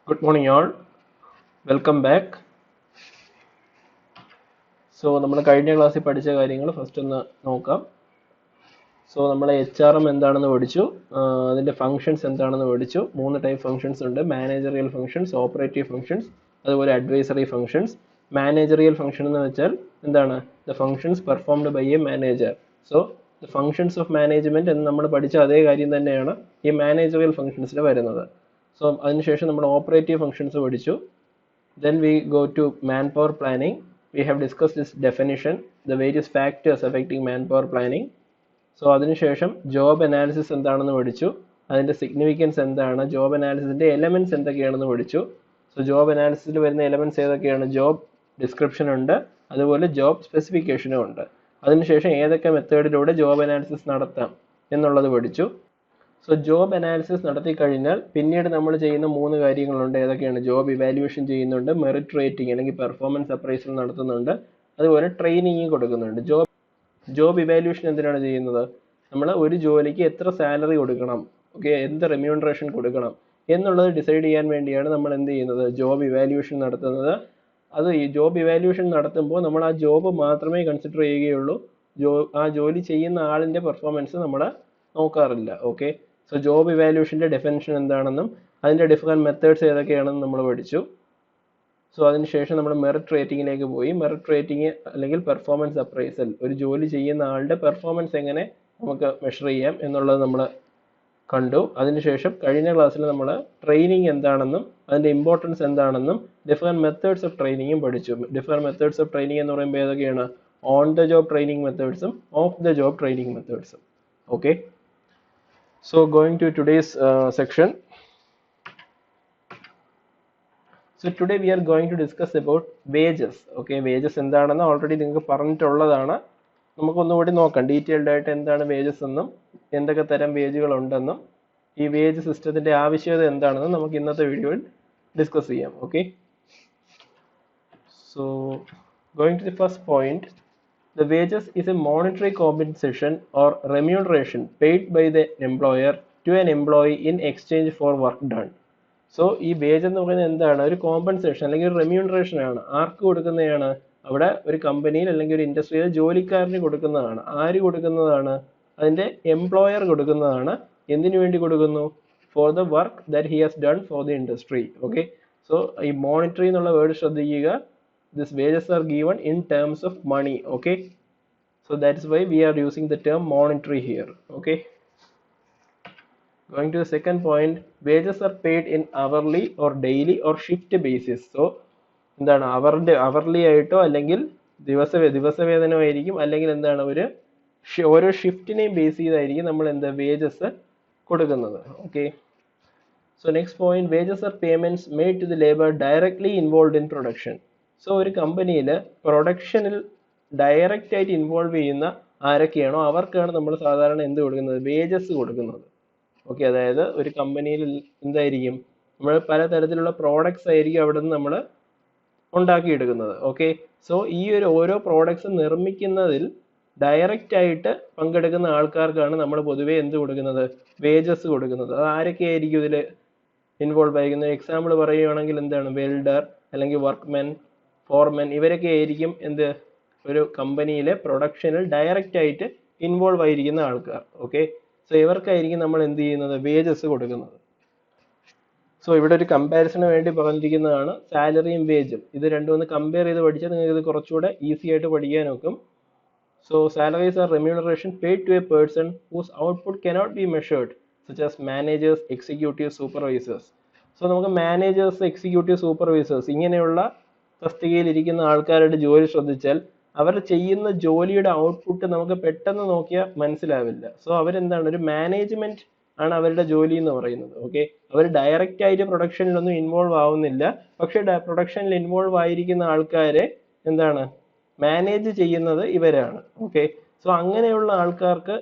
Good morning all. Welcome back. So നമ്മൾ കഴിഞ്ഞ ക്ലാസ്സിൽ പഠിച്ച കാര്യങ്ങൾ ഫസ്റ്റ് ഒന്ന് നോക്കാം. സോ നമ്മൾ HRM എന്താണെന്ന് പഠിച്ചു, അതിന്റെ ഫങ്ഷൻസ് എന്താണെന്ന് പഠിച്ചു. 3 ടൈപ്പ് ഫങ്ഷൻസ് ഉണ്ട്: മാനേജറിയൽ ഫങ്ഷൻസ്, ഓപ്പറേറ്റീവ് ഫങ്ഷൻസ്, അതുപോലെ അഡ്വൈസറി ഫങ്ഷൻസ്. മാനേജറിയൽ ഫങ്ഷൻ എന്ന് വെച്ചാൽ എന്താണ്? The functions performed by a manager. So the functions of management എന്ന് നമ്മൾ പഠിച്ച അതേ കാര്യം തന്നെയാണ് ഈ മാനേജറിയൽ ഫങ്ഷൻസിൽ വരുന്നത്. സോ അതിനുശേഷം നമ്മൾ ഓപ്പറേറ്റീവ് ഫങ്ഷൻസ് പഠിച്ചു. Then we go to manpower planning. We have discussed this definition, the various factors affecting manpower planning. So അതിനുശേഷം ജോബ് അനാലിസിസ് എന്താണെന്ന് പഠിച്ചു, അതിൻ്റെ സിഗ്നിഫിക്കൻസ് എന്താണ്, ജോബ് അനാലിസിസിൻ്റെ എലമെൻറ്റ്സ് എന്തൊക്കെയാണെന്ന് പഠിച്ചു. സോ ജോബ് അനാലിസിസിൽ വരുന്ന എലമെൻറ്റ്സ് ഏതൊക്കെയാണ്? ജോബ് ഡിസ്ക്രിപ്ഷൻ ഉണ്ട്, അതുപോലെ ജോബ് സ്പെസിഫിക്കേഷനും ഉണ്ട്. അതിനുശേഷം ഏതൊക്കെ മെത്തേഡിലൂടെ ജോബ് അനാലിസിസ് നടത്താം എന്നുള്ളത് പഠിച്ചു. സോ ജോബ് അനാലിസിസ് നടത്തി കഴിഞ്ഞാൽ പിന്നീട് നമ്മൾ ചെയ്യുന്ന 3 കാര്യങ്ങളുണ്ട്. ഏതൊക്കെയാണ്? ജോബ് ഇവാലുവേഷൻ ചെയ്യുന്നുണ്ട്, മെറിറ്റ് റേറ്റിംഗ് അല്ലെങ്കിൽ പെർഫോമൻസ് അപ്രൈസൽ നടത്തുന്നുണ്ട്, അതുപോലെ ട്രെയിനിങ് കൊടുക്കുന്നുണ്ട്. ജോബ് ഇവാലുവേഷൻ എന്തിനാണ് ചെയ്യുന്നത്? നമ്മൾ ഒരു ജോലിക്ക് എത്ര സാലറി കൊടുക്കണം, ഓക്കെ, എന്ത് റെമ്യൂണറേഷൻ കൊടുക്കണം എന്നുള്ളത് ഡിസൈഡ് ചെയ്യാൻ വേണ്ടിയാണ് നമ്മൾ എന്ത് ചെയ്യുന്നത്? ജോബ് ഇവാലുവേഷൻ നടത്തുന്നത്. അത് ഈ ജോബ് ഇവാലുവേഷൻ നടത്തുമ്പോൾ നമ്മൾ ആ ജോബ് മാത്രമേ കൺസിഡർ ചെയ്യുകയുള്ളൂ. ആ ജോലി ചെയ്യുന്ന ആളിൻ്റെ പെർഫോമൻസ് നമ്മൾ നോക്കാറില്ല. ഓക്കെ, സോ ജോബ് ഇവാലുവേഷൻ്റെ ഡെഫിനിഷൻ എന്താണെന്നും അതിൻ്റെ ഡിഫറെൻറ്റ് മെത്തേഡ്സ് ഏതൊക്കെയാണെന്നും നമ്മൾ പഠിച്ചു. സോ അതിനുശേഷം നമ്മൾ മെറിറ്റ് റേറ്റിംഗിലേക്ക് പോയി. മെറിറ്റ് റേറ്റിംഗ് അല്ലെങ്കിൽ പെർഫോമൻസ് അപ്രൈസൽ, ഒരു ജോലി ചെയ്യുന്ന ആളുടെ പെർഫോമൻസ് എങ്ങനെ നമുക്ക് മെഷർ ചെയ്യാം എന്നുള്ളത് നമ്മൾ കണ്ടു. അതിനുശേഷം കഴിഞ്ഞ ക്ലാസ്സിൽ നമ്മൾ ട്രെയിനിങ് എന്താണെന്നും അതിൻ്റെ ഇമ്പോർട്ടൻസ് എന്താണെന്നും ഡിഫറെൻറ്റ് മെത്തേഡ്സ് ഓഫ് ട്രെയിനിങ്ങും പഠിച്ചു. ഡിഫറെൻറ്റ് മെത്തേഡ്സ് ഓഫ് ട്രെയിനിങ് എന്ന് പറയുമ്പോൾ ഏതൊക്കെയാണ്? ഓൺ ദ ജോബ് ട്രെയിനിങ് മെത്തേഡ്സും ഓഫ് ദ ജോബ് ട്രെയിനിങ് മെത്തേഡ്സും. Okay, so going to today's section. So today we are going to discuss about wages. Okay, wages എന്താണെന്ന് already നിങ്ങൾക്ക് പറഞ്ഞിട്ടുള്ളതാണ്. നമുക്കൊന്നുകൂടി നോക്കാം ഡീറ്റെയിൽഡ് ആയിട്ട് എന്താണ് വേജസ് എന്നും എന്തൊക്കെ തരം വേജുകൾ ഉണ്ടെന്നും ഈ വേജ് സിസ്റ്റത്തിന്റെ ആവശ്യകത എന്താണെന്നും നമുക്ക് ഇന്നത്തെ വീഡിയോയിൽ ഡിസ്കസ് ചെയ്യാം. Okay, so going to the first point. The wages is a monetary compensation or remuneration paid by the employer to an employee in exchange for work done. So ഈ വേജ് എന്ന് പറയുന്നത് എന്താണ്? ഒരു കോമ്പൻസേഷൻ അല്ലെങ്കിൽ ഒരു remuneration ആണ്. ആർക്ക് കൊടുക്കുന്നതാണ്? അവിടെ ഒരു കമ്പനിയിൽ അല്ലെങ്കിൽ ഒരു ഇൻഡസ്ട്രിയിൽ ജോലിക്കാരന് കൊടുക്കുന്നതാണ്. ആര് കൊടുക്കുന്നതാണ്? അതിൻ്റെ എംപ്ലോയർ കൊടുക്കുന്നതാണ്. എന്തിനു വേണ്ടി കൊടുക്കുന്നു? For the work that he has done for the industry. Okay, so ഈ മോണിറ്ററി എന്നുള്ള വേർഡ് ശ്രദ്ധിക്കുക. These wages are given in terms of money. Okay, so that's why we are using the term monetary here. Okay, going to the second point. Wages are paid in hourly or daily or shift basis. So എന്താണ്? Hourly ആയിട്ടോ അല്ലെങ്കിൽ ദിവസവേതനമോ ആയിരിക്കും, അല്ലെങ്കിൽ എന്താണ് ഓരോ ഷിഫ്റ്റിനെയും base ചെയ്തായിരിക്കും നമ്മൾ എന്താ wages കൊടുക്കുന്നത്. Okay, so next point. Wages are payments made to the labor directly involved in production. So ഒരു കമ്പനിയിൽ പ്രൊഡക്ഷനിൽ ഡയറക്റ്റ് ആയിട്ട് ഇൻവോൾവ് ചെയ്യുന്ന ആരൊക്കെയാണോ അവർക്കാണ് നമ്മൾ സാധാരണ എന്ത് കൊടുക്കുന്നത്? വേജസ് കൊടുക്കുന്നത്. ഓക്കെ, അതായത് ഒരു കമ്പനിയിൽ എന്തായിരിക്കും? നമ്മൾ പലതരത്തിലുള്ള പ്രോഡക്ട്സ് ആയിരിക്കും അവിടെ നിന്ന് നമ്മൾ ഉണ്ടാക്കിയെടുക്കുന്നത്. ഓക്കെ, സോ ഈ ഓരോ പ്രോഡക്ട്സ് നിർമ്മിക്കുന്നതിൽ ഡയറക്റ്റ് ആയിട്ട് പങ്കെടുക്കുന്ന ആൾക്കാർക്കാണ് നമ്മൾ പൊതുവേ എന്ത് കൊടുക്കുന്നത്? വേജസ് കൊടുക്കുന്നത്. അത് ആരൊക്കെയായിരിക്കും ഇതിൽ ഇൻവോൾവ് ആയിരിക്കുന്നത്? എക്സാമ്പിൾ പറയുകയാണെങ്കിൽ എന്താണ്? വെൽഡർ അല്ലെങ്കിൽ വർക്ക്മെൻ, ഫോർമെൻ, ഇവരൊക്കെ ആയിരിക്കും എന്ത്? ഒരു കമ്പനിയിലെ പ്രൊഡക്ഷനിൽ ഡയറക്റ്റ് ആയിട്ട് ഇൻവോൾവ് ആയിരിക്കുന്ന ആൾക്കാർ. ഓക്കെ, സോ ഇവർക്കായിരിക്കും നമ്മൾ എന്ത് ചെയ്യുന്നത്? വേജസ് കൊടുക്കുന്നത്. സോ ഇവിടെ ഒരു കമ്പാരിസണ് വേണ്ടി പറഞ്ഞിരിക്കുന്നതാണ് സാലറിയും വേജും. ഇത് രണ്ടും ഒന്ന് കമ്പയർ ചെയ്ത് പഠിച്ചാൽ നിങ്ങൾക്ക് ഇത് കുറച്ചുകൂടെ ഈസി ആയിട്ട് പഠിക്കാൻ നോക്കും. So salaries are remuneration paid to a person whose output cannot be measured such as managers, executive, supervisors. So നമുക്ക് മാനേജേഴ്സ്, എക്സിക്യൂട്ടീവ്, സൂപ്പർവൈസേഴ്സ് ഇങ്ങനെയുള്ള തസ്തികയിൽ ഇരിക്കുന്ന ആൾക്കാരുടെ ജോലി ശ്രദ്ധിച്ചാൽ അവർ ചെയ്യുന്ന ജോലിയുടെ ഔട്ട്പുട്ട് നമുക്ക് പെട്ടെന്ന് നോക്കിയാൽ മനസ്സിലാവില്ല. സോ അവരെന്താണ്? ഒരു മാനേജ്മെന്റ് ആണ് അവരുടെ ജോലി എന്ന് പറയുന്നത്. ഓക്കെ, അവർ ഡയറക്റ്റ് ആയിട്ട് പ്രൊഡക്ഷനിലൊന്നും ഇൻവോൾവ് ആവുന്നില്ല, പക്ഷെ പ്രൊഡക്ഷനിൽ ഇൻവോൾവ് ആയിരിക്കുന്ന ആൾക്കാരെ എന്താണ് മാനേജ് ചെയ്യുന്നത് ഇവരാണ്. ഓക്കെ, സോ അങ്ങനെയുള്ള ആൾക്കാർക്ക്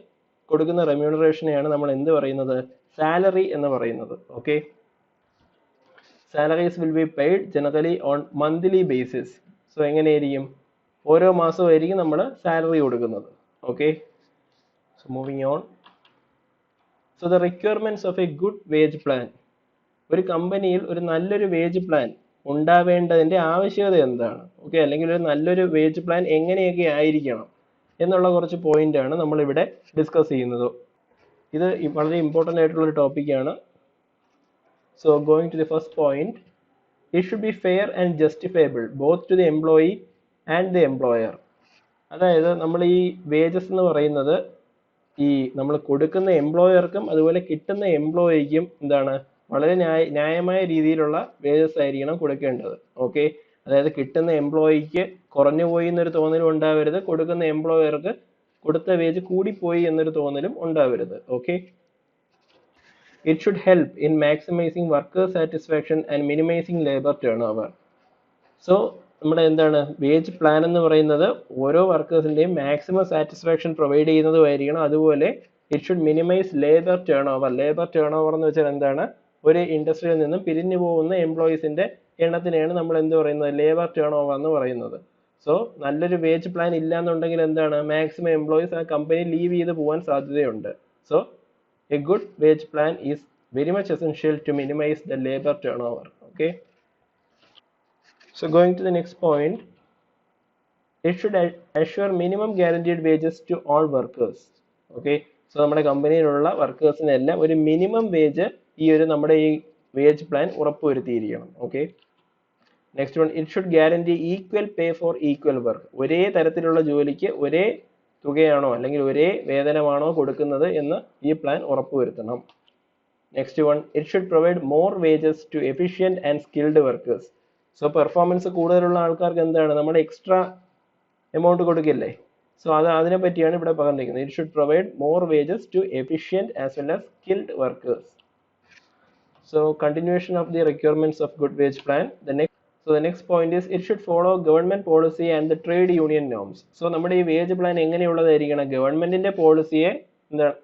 കൊടുക്കുന്ന റെമ്യൂണറേഷനെയാണ് നമ്മൾ എന്ത് പറയുന്നത്? സാലറി എന്ന് പറയുന്നത്. Okay, salaries will be paid generally on monthly basis. So എങ്ങനെയായിരിക്കും? ഓരോ മാസമായിരിക്കും നമ്മൾ സാലറി കൊടുക്കുന്നത്. Okay, so moving on. So the requirements of a good wage plan. ഒരു കമ്പനിയിൽ ഒരു നല്ലൊരു വേജ് പ്ലാൻ ഉണ്ടാവേണ്ടതിന്റെ ആവശ്യകത എന്താണ്, ഓക്കെ, അല്ലെങ്കിൽ ഒരു നല്ലൊരു വേജ് പ്ലാൻ എങ്ങനെയൊക്കെ ആയിരിക്കണം എന്നുള്ള കുറച്ച് പോയിന്റ് ആണ് നമ്മൾ ഇവിടെ ഡിസ്കസ് ചെയ്യുന്നത്. ഇത് വളരെ ഇമ്പോർട്ടൻ്റ് ആയിട്ടുള്ള ഒരു ടോപ്പിക്കാണ്. So going to the first point, it should be fair and justifiable both to the employee and the employer. അതായത് നമ്മൾ ഈ വേജസ് എന്ന് പറയുന്നത് ഈ നമ്മൾ കൊടുക്കുന്ന എംപ്ലോയർക്കും അതുപോലെ കിട്ടുന്ന എംപ്ലോയിക്കും എന്താണ് വളരെ ന്യായമായ രീതിയിലുള്ള വേജസ് ആയിരിക്കണം കൊടുക്കേണ്ടത്. ഓക്കെ, അതായത് കിട്ടുന്ന എംപ്ലോയിക്ക് കുറഞ്ഞു പോയി എന്നൊരു തോന്നലും ഉണ്ടാവരുത്, കൊടുക്കുന്ന എംപ്ലോയർക്ക് കൊടുത്ത വേജ് കൂടിപ്പോയി എന്നൊരു തോന്നലും ഉണ്ടാവരുത്. Okay, it should help in maximizing worker satisfaction and minimizing labor turnover. So നമ്മുടെ എന്താണ് വേജ് പ്ലാൻ എന്ന് പറയുന്നത് ഓരോ വർക്കേഴ്സിന്റെയും മാക്സിമം സാറ്റിസ്ഫാക്ഷൻ പ്രൊവൈഡ് ചെയ്യുന്നതുമായിരിക്കണം. അതുപോലെ it should minimise labour turnover. Labour turnover എന്ന് വെച്ചാൽ എന്താണ്, ഒരു ഇൻഡസ്ട്രിയിൽ നിന്നും പിരിഞ്ഞു പോകുന്ന എംപ്ലോയീസിന്റെ എണ്ണത്തിനെയാണ് നമ്മൾ എന്ത് പറയുന്നത്, ലേബർ ടേൺ ഓവർ എന്ന് പറയുന്നത്. സോ നല്ലൊരു വേജ് പ്ലാൻ ഇല്ല എന്നുണ്ടെങ്കിൽ എന്താണ്, മാക്സിമം എംപ്ലോയീസ് ആ കമ്പനി ലീവ് ചെയ്ത് പോകാൻ സാധ്യതയുണ്ട്. So a good wage plan is very much essential to minimize the labor turnover. Okay, so going to the next point, it should assure minimum guaranteed wages to all workers. Okay, so നമ്മുടെ കമ്പനിയിലുള്ള വർക്കേഴ്സിനെല്ലാം ഒരു minimum wage ഈ ഒരു നമ്മുടെ ഈ wage plan ഉറപ്പുവരുത്തിയിരിക്കണം. Okay, next one, it should guarantee equal pay for equal work. ഒരേ തരത്തിലുള്ള ജോലിക്ക് ഒരേ തുകയാണോ അല്ലെങ്കിൽ ഒരേ വേതനമാണോ കൊടുക്കുന്നത് എന്ന് ഈ പ്ലാൻ ഉറപ്പുവരുത്തണം. Next one, it should provide more wages to efficient and skilled workers. So performance കൂടുതലുള്ള ആൾക്കാർക്ക് എന്താണ് നമ്മൾ എക്സ്ട്രാ എമൗണ്ട് കൊടുക്കില്ലേ, സോ അതിനെ പറ്റിയാണ് ഇവിടെ പറഞ്ഞിരിക്കുന്നത്. It should provide more wages to efficient as well as skilled workers. So continuation of the requirements of good wage plan. So the next point is it should follow government policy and the trade union norms. So നമ്മുടെ ഈ wage plan എങ്ങനെയുള്ളതായിരിക്കണം, ഗവൺമെന്റിന്റെ പോളിസിയെ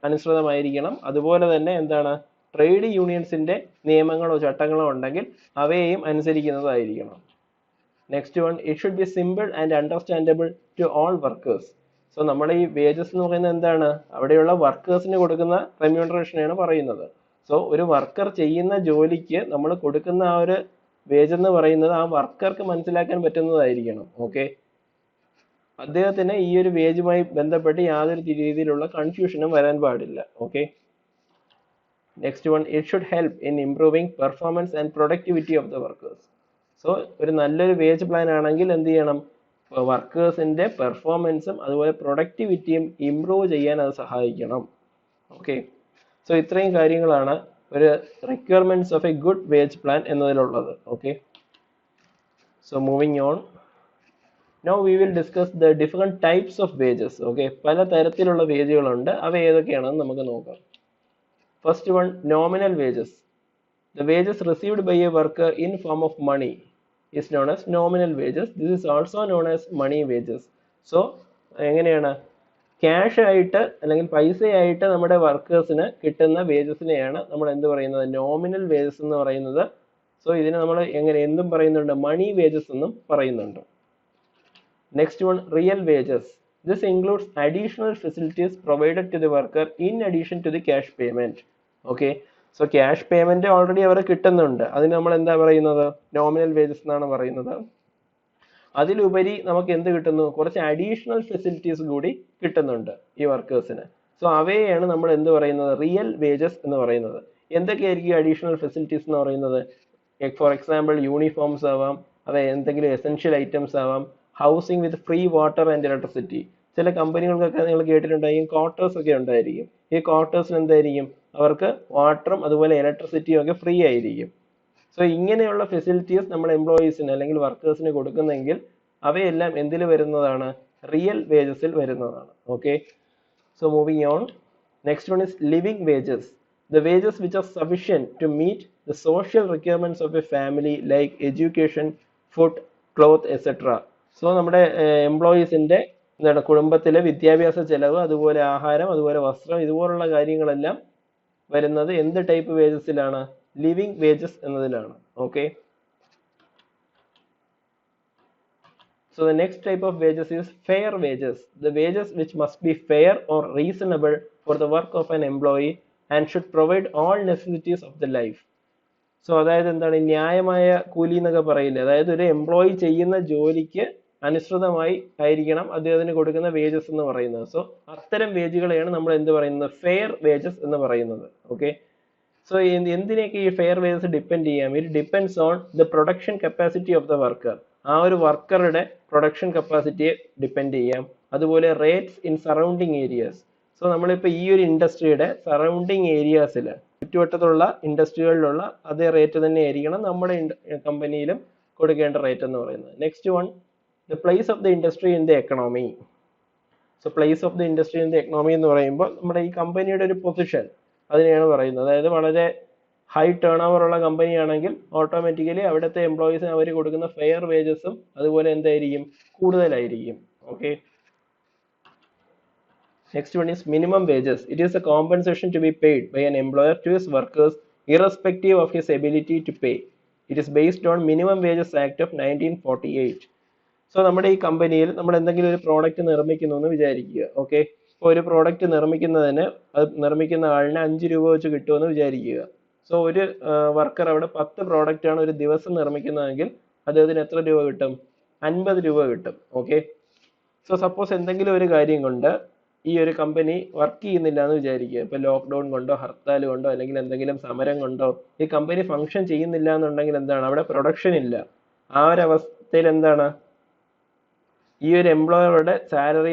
അനുസൃതമായിരിക്കണം. അതുപോലെ തന്നെ എന്താണ് trade യൂണിയൻസിന്റെ നിയമങ്ങളോ ചട്ടങ്ങളോ ഉണ്ടെങ്കിൽ അവയെയും അനുസരിക്കുന്നതായിരിക്കണം. Next one, it should be simple and understandable to all workers. So നമ്മുടെ ഈ വേജസ് എന്ന് പറയുന്നത് എന്താണ്, അവിടെയുള്ള വർക്കേഴ്സിന് കൊടുക്കുന്ന റെമ്യൂണറേഷനെയാണ് പറയുന്നത്. സോ ഒരു വർക്കർ ചെയ്യുന്ന ജോലിക്ക് നമ്മൾ കൊടുക്കുന്ന ആ ഒരു വേജ് എന്ന് പറയുന്നത് ആ വർക്കർക്ക് മനസ്സിലാക്കാൻ പറ്റുന്നതായിരിക്കണം. ഓക്കെ, അദ്ദേഹത്തിന് ഈ ഒരു വേജുമായി ബന്ധപ്പെട്ട് യാതൊരു രീതിയിലുള്ള കൺഫ്യൂഷനും വരാൻ പാടില്ല. Okay, next one, it should help in improving performance and productivity of the workers. So ഒരു നല്ലൊരു വേജ് പ്ലാൻ ആണെങ്കിൽ എന്ത് ചെയ്യണം, വർക്കേഴ്സിന്റെ പെർഫോമൻസും അതുപോലെ പ്രൊഡക്ടിവിറ്റിയും ഇംപ്രൂവ് ചെയ്യാൻ അത് സഹായിക്കണം. ഓക്കെ, സോ ഇത്രയും കാര്യങ്ങളാണ് ഒരു requirements of a good wage plan എന്നതിലുള്ളത്. Okay, so moving on, now we will discuss the different types of wages. Okay, പല തരത്തിലുള്ള വേജുകളുണ്ട്, അവ ഏതൊക്കെയാണെന്ന് നമുക്ക് നോക്കാം. First one, nominal wages. The wages received by a worker in form of money is known as nominal wages. This is also known as money wages. So എങ്ങനെയാണ്, cash ആയിട്ട് അല്ലെങ്കിൽ പൈസയായിട്ട് നമ്മുടെ വർക്കേഴ്സിന് കിട്ടുന്ന വേജസിനെയാണ് നമ്മൾ എന്ത് പറയുന്നത്, നോമിനൽ വേജസ് എന്ന് പറയുന്നത്. സോ ഇതിനെ നമ്മൾ എന്തും പറയുന്നുണ്ട്, മണി വേജസ് എന്നും പറയുന്നുണ്ട്. Next one, real wages. This includes additional facilities provided to the worker in addition to the cash payment. Okay, so cash payment already അവർ കിട്ടുന്നുണ്ട്, അതിന് നമ്മൾ എന്താ പറയുന്നത്, നോമിനൽ വേജസ് എന്നാണ് പറയുന്നത്. അതിലുപരി നമുക്ക് എന്ത് കിട്ടുന്നു, കുറച്ച് അഡീഷണൽ ഫെസിലിറ്റീസ് കൂടി കിട്ടുന്നുണ്ട് ഈ വർക്കേഴ്സിന്. സോ അവയെയാണ് നമ്മൾ എന്ത് പറയുന്നത്, റിയൽ വേജസ് എന്ന് പറയുന്നത്. എന്തൊക്കെയായിരിക്കും അഡീഷണൽ ഫെസിലിറ്റീസ് എന്ന് പറയുന്നത്, ഫോർ എക്സാമ്പിൾ യൂണിഫോംസ് ആവാം, അതായത് എന്തെങ്കിലും എസെൻഷ്യൽ ഐറ്റംസ് ആവാം, housing with free water and electricity. ചില കമ്പനികൾക്കൊക്കെ നിങ്ങൾ കേട്ടിട്ടുണ്ടായിരിക്കും ക്വാർട്ടേഴ്സ് ഒക്കെ ഉണ്ടായിരിക്കും. ഈ ക്വാർട്ടേഴ്സിന് എന്തായിരിക്കും, അവർക്ക് വാട്ടറും അതുപോലെ ഇലക്ട്രിസിറ്റിയും ഒക്കെ ഫ്രീ ആയിരിക്കും. സോ ഇങ്ങനെയുള്ള ഫെസിലിറ്റീസ് നമ്മൾ എംപ്ലോയീസിന് അല്ലെങ്കിൽ വർക്കേഴ്സിന് കൊടുക്കുന്നെങ്കിൽ അവയെല്ലാം എന്തിൽ വരുന്നതാണ്, റിയൽ വേജസിൽ വരുന്നതാണ്. Okay, so moving on, next one is living wages. The wages which are sufficient to meet the social requirements of a family like education, food, cloth, etc. So നമ്മുടെ എംപ്ലോയീസിന്റെ എന്താണ് കുടുംബത്തിലെ വിദ്യാഭ്യാസ ചെലവ്, അതുപോലെ ആഹാരം, അതുപോലെ വസ്ത്രം, ഇതുപോലുള്ള കാര്യങ്ങളെല്ലാം വരുന്നത് എന്ത് ടൈപ്പ് വേജസിലാണ്, ലിവിംഗ് വേജസ് എന്നതിലാണ്. Okay, so the next type of wages is fair wages. The wages which must be fair or reasonable for the work of an employee and should provide all necessities of the life. So അതായത് എന്താണ് ന്യായമായ കൂലി എന്നൊക്കെ പറയില്ലേ, അതായത് ഒരു employee ചെയ്യുന്ന ജോലിക്ക് അനുസൃതമായി ആയിരിക്കണം അദ്ദേഹത്തിന് കൊടുക്കുന്ന വേജസ് എന്ന് പറയുന്നത്. സോ അത്തരം വേജുകളെയാണ് നമ്മൾ എന്ത് പറയുന്നത്, ഫെയർ വേജസ് എന്ന് പറയുന്നത്. ഓക്കെ, സോ എന്തിനൊക്കെ ഈ ഫെയർ വേജസ് ഡിപ്പെൻഡ് ചെയ്യാം? It depends on the production capacity of the worker. ആ ഒരു വർക്കറുടെ പ്രൊഡക്ഷൻ കപ്പാസിറ്റിയെ ഡിപ്പെൻഡ് ചെയ്യാം. അതുപോലെ rates in surrounding areas. So നമ്മളിപ്പോൾ ഈ ഒരു ഇൻഡസ്ട്രിയുടെ സറൗണ്ടിങ് ഏരിയാസിൽ, ചുറ്റുവട്ടത്തുള്ള ഇൻഡസ്ട്രികളിലുള്ള അതേ റേറ്റ് തന്നെ ആയിരിക്കണം നമ്മുടെ കമ്പനിയിലും കൊടുക്കേണ്ട റേറ്റ് എന്ന് പറയുന്നത്. Next one, the place of the industry in the economy. So place of the industry in the economy എന്ന് പറയുമ്പോൾ നമ്മുടെ ഈ കമ്പനിയുടെ ഒരു പൊസിഷൻ, അതിനെയാണ് പറയുന്നത്. അതായത് വളരെ ഹൈ ടേൺ ഓവർ ഉള്ള കമ്പനി ആണെങ്കിൽ ഓട്ടോമാറ്റിക്കലി അവിടുത്തെ എംപ്ലോയീസിന് അവർ കൊടുക്കുന്ന ഫെയർ വേജസും അതുപോലെ എന്തായിരിക്കും, കൂടുതലായിരിക്കും. Okay, next one is minimum wages. It is a compensation to be paid by an employer to his workers irrespective of his ability to pay. It is based on Minimum Wages Act of 1948. So നമ്മുടെ ഈ കമ്പനിയിൽ നമ്മൾ എന്തെങ്കിലും ഒരു product നിർമ്മിക്കുന്നു എന്ന് വിചാരിക്കുക. Okay, ഇപ്പോൾ ഒരു പ്രോഡക്റ്റ് നിർമ്മിക്കുന്നതിന് അത് നിർമ്മിക്കുന്ന ആളിന് 5 രൂപ വെച്ച് കിട്ടുമെന്ന് വിചാരിക്കുക. സോ ഒരു വർക്കർ അവിടെ 10 പ്രോഡക്റ്റ് ആണ് ഒരു ദിവസം നിർമ്മിക്കുന്നതെങ്കിൽ അദ്ദേഹത്തിന് എത്ര രൂപ കിട്ടും? 50 രൂപ കിട്ടും. ഓക്കെ, സോ സപ്പോസ് എന്തെങ്കിലും ഒരു കാര്യം കൊണ്ട് ഈ ഒരു കമ്പനി വർക്ക് ചെയ്യുന്നില്ല എന്ന് വിചാരിക്കുക. ഇപ്പോൾ ലോക്ക്ഡൗൺ കൊണ്ടോ ഹർത്താൽ കൊണ്ടോ അല്ലെങ്കിൽ എന്തെങ്കിലും സമരം കൊണ്ടോ ഈ കമ്പനി ഫംഗ്ഷൻ ചെയ്യുന്നില്ല എന്നുണ്ടെങ്കിൽ എന്താണ്, അവിടെ പ്രൊഡക്ഷൻ ഇല്ല. ആ ഒരു അവസ്ഥയിൽ എന്താണ്, ഈ ഒരു എംപ്ലോയറുടെ സാലറി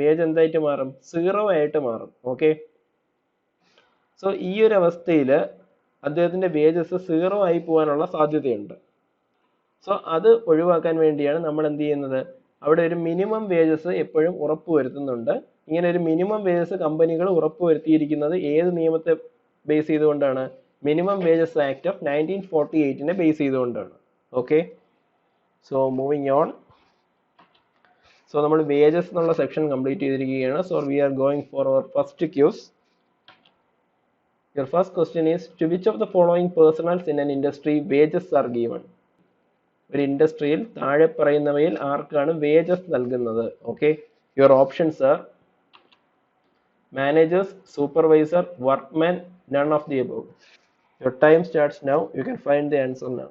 വേജ് എന്തായിട്ട് മാറും? 0 ആയിട്ട് മാറും. ഓക്കെ, സോ ഈ ഒരു അവസ്ഥയിൽ അദ്ദേഹത്തിന്റെ വേജസ് 0 ആയി പോകാനുള്ള സാധ്യതയുണ്ട്. സോ അത് ഒഴിവാക്കാൻ വേണ്ടിയാണ് നമ്മൾ എന്ത് ചെയ്യുന്നത്, അവിടെ ഒരു മിനിമം വേജസ് എപ്പോഴും ഉറപ്പുവരുത്തുന്നുണ്ട്. ഇങ്ങനെ ഒരു മിനിമം വേജസ് കമ്പനികൾ ഉറപ്പുവരുത്തിയിരിക്കുന്നത് ഏത് നിയമത്തെ ബേസ് ചെയ്തുകൊണ്ടാണ്? Minimum wages act of 1948 base ചെയ്തുകൊണ്ടാണ്. Okay, so moving on. So നമ്മൾ വേജസ് എന്നുള്ള സെക്ഷൻ കംപ്ലീറ്റ് ചെയ്തിരിക്കുകയാണ്. So we are going for our first Qs. Your first question is, to which of the following personals in an industry wages are given? ഒരു ഇൻഡസ്ട്രിയിൽ താഴെ പറയുന്നവയിൽ ആർക്കാണ് wages നൽകുന്നത്? Okay, your options are managers, supervisor, workman, none of the above. Your time starts now. You can find the answer now.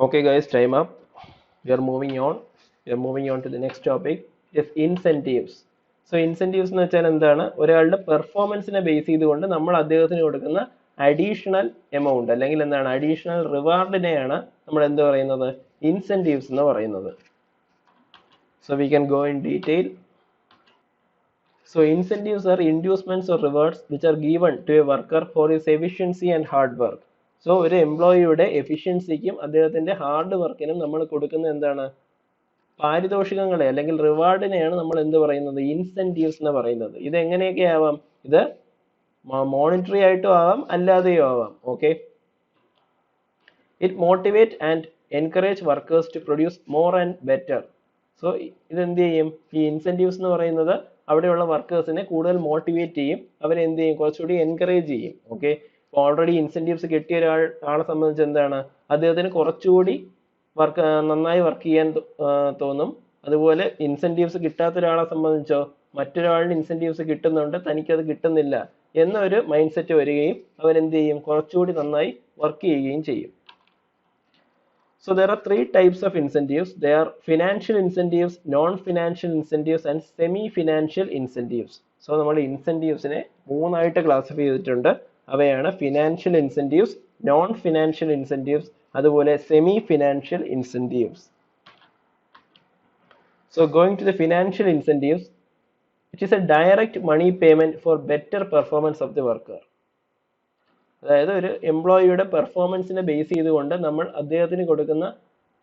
Okay guys, time up. We are moving on. We are moving on to the next topic. Is incentives. So incentives എന്ന് വെച്ചാൽ എന്താണ്? ഒരാളുടെ പെർഫോമൻസിനെ base ചെയ്തുകൊണ്ട് നമ്മൾ അദ്ദേഹത്തിന് കൊടുക്കുന്ന additional amount അല്ലെങ്കിൽ എന്താണ്, അഡീഷണൽ റിവാർഡിനെയാണ് നമ്മൾ എന്ത് പറയുന്നത്, ഇൻസെന്റീവ്സ് എന്ന് പറയുന്നത്. So we can go in detail. So incentives are inducements or rewards which are given to a worker for his efficiency and hard work. So ഒരു എംപ്ലോയിയുടെ എഫിഷ്യൻസിക്കും അദ്ദേഹത്തിന്റെ ഹാർഡ് വർക്കിനും നമ്മൾ കൊടുക്കുന്ന എന്താണ്, പാരിതോഷികങ്ങളെ അല്ലെങ്കിൽ റിവാർഡിനെയാണ് നമ്മൾ എന്ത് പറയുന്നത്, ഇൻസെന്റീവ്സ് എന്ന് പറയുന്നത്. ഇത് എങ്ങനെയൊക്കെ ആവാം? ഇത് മോണിറ്ററി ആയിട്ടും ആവാം, അല്ലാതെയും ആവാം. Okay, it motivate and encourage workers to produce more and better. So ഇതെന്ത് ചെയ്യും, ഈ ഇൻസെന്റീവ്സ് എന്ന് പറയുന്നത് അവിടെയുള്ള വർക്കേഴ്സിനെ കൂടുതൽ മോട്ടിവേറ്റ് ചെയ്യും, അവരെ എന്ത് ചെയ്യും, കുറച്ചുകൂടി എൻകറേജ് ചെയ്യും. ഓക്കെ, ഓൾറെഡി ഇൻസെന്റീവ്സ് കിട്ടിയ ആളെ സംബന്ധിച്ച് എന്താണ്, അദ്ദേഹത്തിന് കുറച്ചുകൂടി നന്നായി വർക്ക് ചെയ്യാൻ തോന്നും. അതുപോലെ ഇൻസെന്റീവ്സ് കിട്ടാത്ത ഒരാളെ സംബന്ധിച്ചോ, മറ്റൊരാളിന് ഇൻസെന്റീവ്സ് കിട്ടുന്നുണ്ട് തനിക്കത് കിട്ടുന്നില്ല എന്നൊരു മൈൻഡ് സെറ്റ് വരികയും അവൻ എന്ത് ചെയ്യും, കുറച്ചുകൂടി നന്നായി വർക്ക് ചെയ്യുകയും ചെയ്യും. So there are 3 types of incentives. They are financial incentives, non-financial incentives and semi-financial incentives. So നമ്മൾ ഇൻസെന്റീവ്സിനെ 3 ആയിട്ട് ക്ലാസിഫൈ ചെയ്തിട്ടുണ്ട്. അവയാണ് financial incentives, non financial incentives, അതുപോലെ semi financial incentives. So going to the financial incentives, it is a direct money payment for better performance of the worker. അതായത് ഒരു എംപ്ലോയിയുടെ പെർഫോമൻസിനെ base ചെയ്തുകൊണ്ട് നമ്മൾ അദ്ദേഹത്തിന് കൊടുക്കുന്ന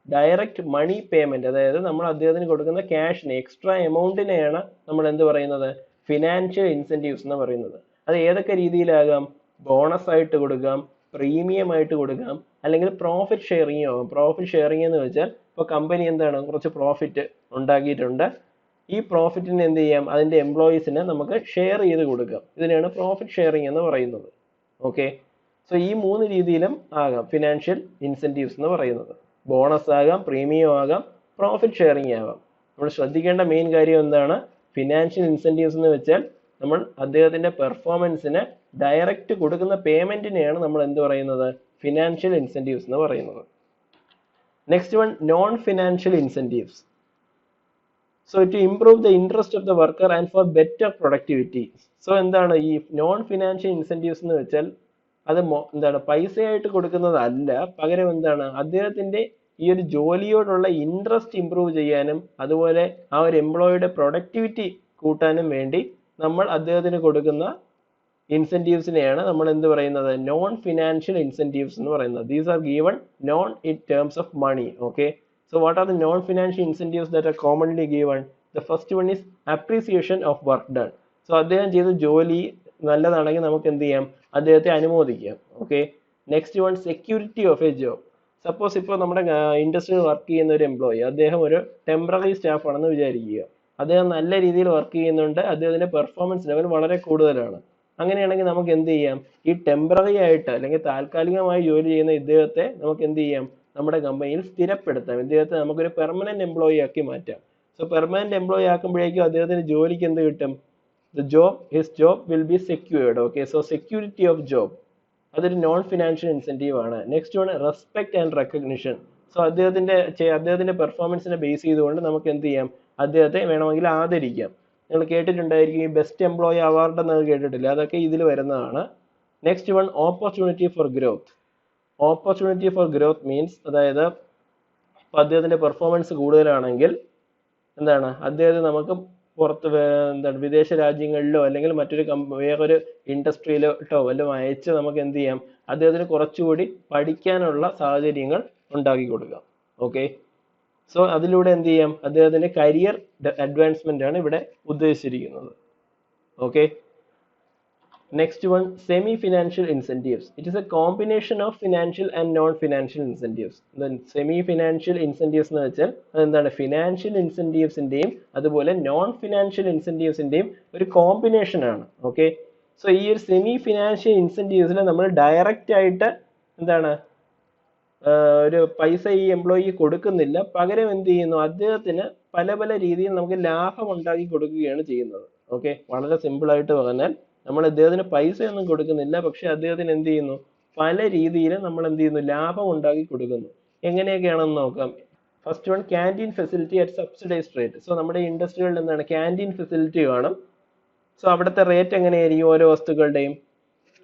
ഡയറക്റ്റ് മണി പേയ്മെന്റ്, അതായത് നമ്മൾ അദ്ദേഹത്തിന് കൊടുക്കുന്ന ക്യാഷിന്, എക്സ്ട്രാ എമൗണ്ടിനെയാണ് നമ്മൾ എന്ത് പറയുന്നത്, ഫിനാൻഷ്യൽ ഇൻസെന്റീവ്സ് എന്ന് പറയുന്നത്. അത് ഏതൊക്കെ രീതിയിലാകാം? ബോണസ് ആയിട്ട് കൊടുക്കാം, പ്രീമിയം ആയിട്ട് കൊടുക്കാം, അല്ലെങ്കിൽ പ്രോഫിറ്റ് ഷെയറിംഗ് ആകും. പ്രോഫിറ്റ് ഷെയറിംഗ് എന്ന് വെച്ചാൽ ഇപ്പോൾ കമ്പനി എന്താണ്, കുറച്ച് പ്രോഫിറ്റ് ഉണ്ടാക്കിയിട്ടുണ്ട്, ഈ പ്രോഫിറ്റിന് എന്ത് ചെയ്യാം, അതിൻ്റെ എംപ്ലോയീസിന് നമുക്ക് ഷെയർ ചെയ്ത് കൊടുക്കാം. ഇതിനെയാണ് പ്രോഫിറ്റ് ഷെയറിംഗ് എന്ന് പറയുന്നത്. ഓക്കെ, സോ ഈ 3 രീതിയിലും ആകാം ഫിനാൻഷ്യൽ ഇൻസെൻറ്റീവ്സ് എന്ന് പറയുന്നത്. ബോണസ് ആകാം, പ്രീമിയം ആകാം, പ്രോഫിറ്റ് ഷെയറിംഗ് ആകാം. നമ്മൾ ശ്രദ്ധിക്കേണ്ട മെയിൻ കാര്യം എന്താണ്, ഫിനാൻഷ്യൽ ഇൻസെൻറ്റീവ്സ് എന്ന് വെച്ചാൽ നമ്മൾ അദ്ദേഹത്തിൻ്റെ പെർഫോമൻസിന് ഡയറക്റ്റ് കൊടുക്കുന്ന പേയ്മെൻറ്റിനെയാണ് നമ്മൾ എന്ത് പറയുന്നത്, ഫിനാൻഷ്യൽ ഇൻസെൻറ്റീവ്സ് എന്ന് പറയുന്നത്. Next one, non financial incentives. So to improve the interest of the worker and for better productivity. So എന്താണ് ഈ നോൺ ഫിനാൻഷ്യൽ ഇൻസെൻറ്റീവ്സ് എന്ന് വെച്ചാൽ അത് എന്താണ് പൈസയായിട്ട് കൊടുക്കുന്നതല്ല, പകരം എന്താണ് അദ്ദേഹത്തിന്റെ ഈ ഒരു ജോലിയോടുള്ള ഇൻട്രസ്റ്റ് ഇംപ്രൂവ് ചെയ്യാനും അതുപോലെ ആ ഒരു എംപ്ലോയിയുടെ പ്രൊഡക്ടിവിറ്റി കൂട്ടാനും വേണ്ടി നമ്മൾ അദ്ദേഹത്തിന് കൊടുക്കുന്ന ഇൻസെൻറ്റീവ്സിനെയാണ് നമ്മൾ എന്ത് പറയുന്നത്, നോൺ ഫിനാൻഷ്യൽ ഇൻസെൻറ്റീവ്സ് എന്ന് പറയുന്നത്. These are given non in terms of money. Okay, so what are the non-financial incentives that are commonly given? The first one is appreciation of work done. So അദ്ദേഹം ചെയ്ത ജോലി നല്ലതാണെങ്കിൽ നമുക്ക് എന്ത് ചെയ്യാം, അദ്ദേഹത്തെ അനുമോദിക്കാം. Okay, next one, security of a job. Suppose ഇപ്പോൾ നമ്മുടെ ഇൻഡസ്ട്രിയിൽ വർക്ക് ചെയ്യുന്ന ഒരു എംപ്ലോയി, അദ്ദേഹം ഒരു ടെമ്പററി സ്റ്റാഫ് ആണെന്ന് വിചാരിക്കുക. അദ്ദേഹം നല്ല രീതിയിൽ വർക്ക് ചെയ്യുന്നുണ്ട്, അദ്ദേഹത്തിന്റെ പെർഫോമൻസ് ലെവൽ വളരെ കൂടുതലാണ്. അങ്ങനെയാണെങ്കിൽ നമുക്ക് എന്ത് ചെയ്യാം, ഈ ടെമ്പററി ആയിട്ട് അല്ലെങ്കിൽ താൽക്കാലികമായി ജോലി ചെയ്യുന്ന ഇദ്ദേഹത്തെ നമുക്ക് എന്ത് ചെയ്യാം, നമ്മുടെ കമ്പനിയിൽ സ്ഥിരപ്പെടുത്താം. ഇദ്ദേഹത്തെ നമുക്കൊരു പെർമനന്റ് എംപ്ലോയി ആക്കി മാറ്റാം. സോ പെർമനന്റ് എംപ്ലോയി ആക്കുമ്പോഴേക്കും അദ്ദേഹത്തിന് ജോലിക്ക് എന്ത് കിട്ടും, his job will be secured. Okay, so security of job അതൊരു നോൺ ഫിനാൻഷ്യൽ ഇൻസെൻറ്റീവ് ആണ്. Next one, respect and recognition. So അദ്ദേഹത്തിന്റെ പെർഫോമൻസിനെ ബേസ് ചെയ്തുകൊണ്ട് നമുക്ക് എന്ത് ചെയ്യാം, അദ്ദേഹത്തെ വേണമെങ്കിൽ ആദരിക്കാം. നിങ്ങൾ കേട്ടിട്ടുണ്ടായിരിക്കും ഈ ബെസ്റ്റ് എംപ്ലോയി അവാർഡ് എന്നൊക്കെ കേട്ടിട്ടില്ല, അതൊക്കെ ഇതിൽ വരുന്നതാണ്. Next one, opportunity for growth. Opportunity for growth means അതായത് ഇപ്പോൾ അദ്ദേഹത്തിന്റെ പെർഫോമൻസ് കൂടുതലാണെങ്കിൽ എന്താണ്, അദ്ദേഹത്തെ നമുക്ക് പുറത്ത് എന്താണ് വിദേശ രാജ്യങ്ങളിലോ അല്ലെങ്കിൽ വേറൊരു ഇൻഡസ്ട്രിയിലോട്ടോ വല്ലതും അയച്ച് നമുക്ക് എന്ത് ചെയ്യാം, അദ്ദേഹത്തിന് കുറച്ചുകൂടി പഠിക്കാനുള്ള സാഹചര്യങ്ങൾ ഉണ്ടാക്കി കൊടുക്കാം. ഓക്കെ, സോ അതിലൂടെ എന്ത് ചെയ്യാം, അദ്ദേഹത്തിന്റെ കരിയർ അഡ്വാൻസ്മെന്റ് ആണ് ഇവിടെ ഉദ്ദേശിച്ചിരിക്കുന്നത്. Okay, next one, semi financial incentives. It is a combination of financial and non financial incentives. Semi financial incentives എന്ന് വെച്ചാൽ അതെന്താണ്, ഫിനാൻഷ്യൽ ഇൻസെൻറ്റീവ്സിന്റെയും അതുപോലെ നോൺ ഫിനാൻഷ്യൽ ഇൻസെൻറ്റീവ്സിന്റെയും ഒരു കോമ്പിനേഷൻ ആണ്. ഓക്കെ, സോ ഈ ഒരു സെമി ഫിനാൻഷ്യൽ ഇൻസെൻറ്റീവ്സിൽ നമ്മൾ ഡയറക്റ്റ് ആയിട്ട് എന്താണ് ഒരു പൈസ ഈ എംപ്ലോയി കൊടുക്കുന്നില്ല, പകരം എന്ത് ചെയ്യുന്നു, അദ്ദേഹത്തിന് പല പല രീതിയിൽ നമുക്ക് ലാഭം ഉണ്ടാക്കി കൊടുക്കുകയാണ് ചെയ്യുന്നത്. ഓക്കെ, വളരെ സിമ്പിൾ ആയിട്ട് പറഞ്ഞാൽ നമ്മൾ അദ്ദേഹത്തിന് പൈസയൊന്നും കൊടുക്കുന്നില്ല, പക്ഷെ അദ്ദേഹത്തിന് എന്ത് ചെയ്യുന്നു, പല രീതിയിൽ നമ്മൾ എന്ത് ചെയ്യുന്നു, ലാഭം ഉണ്ടാക്കി കൊടുക്കുന്നു. എങ്ങനെയൊക്കെയാണെന്ന് നോക്കാം. First one, canteen facility at subsidised rate. So നമ്മുടെ ഇൻഡസ്ട്രികളിൽ എന്താണ് ക്യാൻറ്റീൻ ഫെസിലിറ്റി കാണും. സോ അവിടുത്തെ റേറ്റ് എങ്ങനെയായിരിക്കും, ഓരോ വസ്തുക്കളുടെയും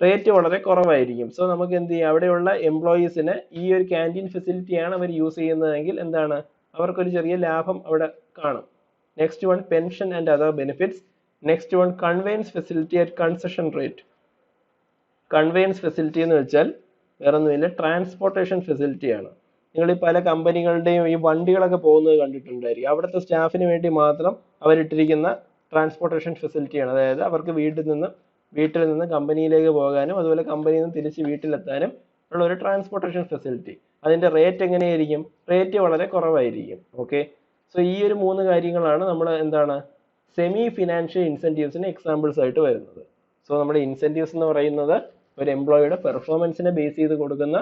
റേറ്റ് വളരെ കുറവായിരിക്കും. സോ നമുക്ക് എന്ത് ചെയ്യാം, അവിടെയുള്ള എംപ്ലോയീസിന് ഈ ഒരു ക്യാൻറ്റീൻ ഫെസിലിറ്റിയാണ് അവർ യൂസ് ചെയ്യുന്നതെങ്കിൽ എന്താണ്, അവർക്കൊരു ചെറിയ ലാഭം അവിടെ കാണും. Next one, pension and other benefits. Next one, conveyance facility at concession rate. Conveyance facility എന്ന് വെച്ചാൽ വേറൊന്നുമില്ല, ട്രാൻസ്പോർട്ടേഷൻ ഫെസിലിറ്റിയാണ്. നിങ്ങൾ ഈ പല കമ്പനികളുടെയും ഈ വണ്ടികളൊക്കെ പോകുന്നത് കണ്ടിട്ടുണ്ടായിരിക്കും. അവിടുത്തെ സ്റ്റാഫിന് വേണ്ടി മാത്രം അവരിട്ടിരിക്കുന്ന ട്രാൻസ്പോർട്ടേഷൻ ഫെസിലിറ്റിയാണ്. അതായത് അവർക്ക് വീട്ടിൽ നിന്ന് കമ്പനിയിലേക്ക് പോകാനും അതുപോലെ കമ്പനിയിൽ നിന്ന് തിരിച്ച് വീട്ടിലെത്താനും ഉള്ള ഒരു ട്രാൻസ്പോർട്ടേഷൻ ഫെസിലിറ്റി. അതിന്റെ റേറ്റ് എങ്ങനെയായിരിക്കും, റേറ്റ് വളരെ കുറവായിരിക്കും. ഓക്കെ, സോ ഈ ഒരു 3 കാര്യങ്ങളാണ് നമ്മൾ എന്താണ് സെമി ഫിനാൻഷ്യൽ ഇൻസെൻറ്റീവ്സിന് എക്സാമ്പിൾസ് ആയിട്ട് വരുന്നത്. സോ നമ്മുടെ ഇൻസെൻറ്റീവ്സ് എന്ന് പറയുന്നത് ഒരു എംപ്ലോയിയുടെ പെർഫോമൻസിനെ ബേസ് ചെയ്ത് കൊടുക്കുന്ന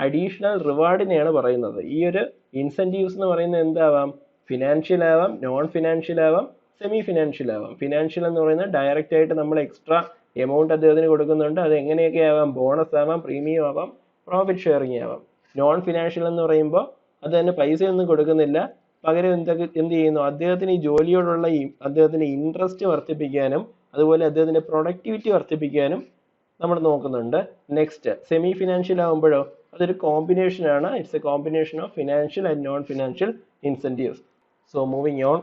അഡീഷണൽ റിവാർഡിനെയാണ് പറയുന്നത്. ഈ ഒരു ഇൻസെൻറ്റീവ്സ് എന്ന് പറയുന്നത് എന്താവാം, ഫിനാൻഷ്യൽ ആവാം, നോൺ ഫിനാൻഷ്യൽ ആവാം, സെമി ഫിനാൻഷ്യൽ ആവാം. ഫിനാൻഷ്യൽ എന്ന് പറയുന്നത് ഡയറക്റ്റ് ആയിട്ട് നമ്മൾ എക്സ്ട്രാ എമൗണ്ട് അദ്ദേഹത്തിന് കൊടുക്കുന്നുണ്ട്, അത് എങ്ങനെയൊക്കെ ആവാം, ബോണസ് ആവാം, പ്രീമിയം ആവാം, പ്രോഫിറ്റ് ഷെയറിംഗ് ആവാം. നോൺ ഫിനാൻഷ്യൽ എന്ന് പറയുമ്പോൾ അത് തന്നെ പൈസയൊന്നും കൊടുക്കുന്നില്ല, പകരം എന്ത് ചെയ്യുന്നു, അദ്ദേഹത്തിന് ഈ ജോലിയോടുള്ള അദ്ദേഹത്തിന്റെ ഇൻട്രസ്റ്റ് വർദ്ധിപ്പിക്കാനും അതുപോലെ അദ്ദേഹത്തിന്റെ പ്രൊഡക്ടിവിറ്റി വർദ്ധിപ്പിക്കാനും നമ്മൾ നോക്കുന്നുണ്ട്. നെക്സ്റ്റ്, സെമി ഫിനാൻഷ്യൽ ആകുമ്പോഴോ അതൊരു കോമ്പിനേഷൻ ആണ്. It's A combination of financial and non financial incentives. So moving on.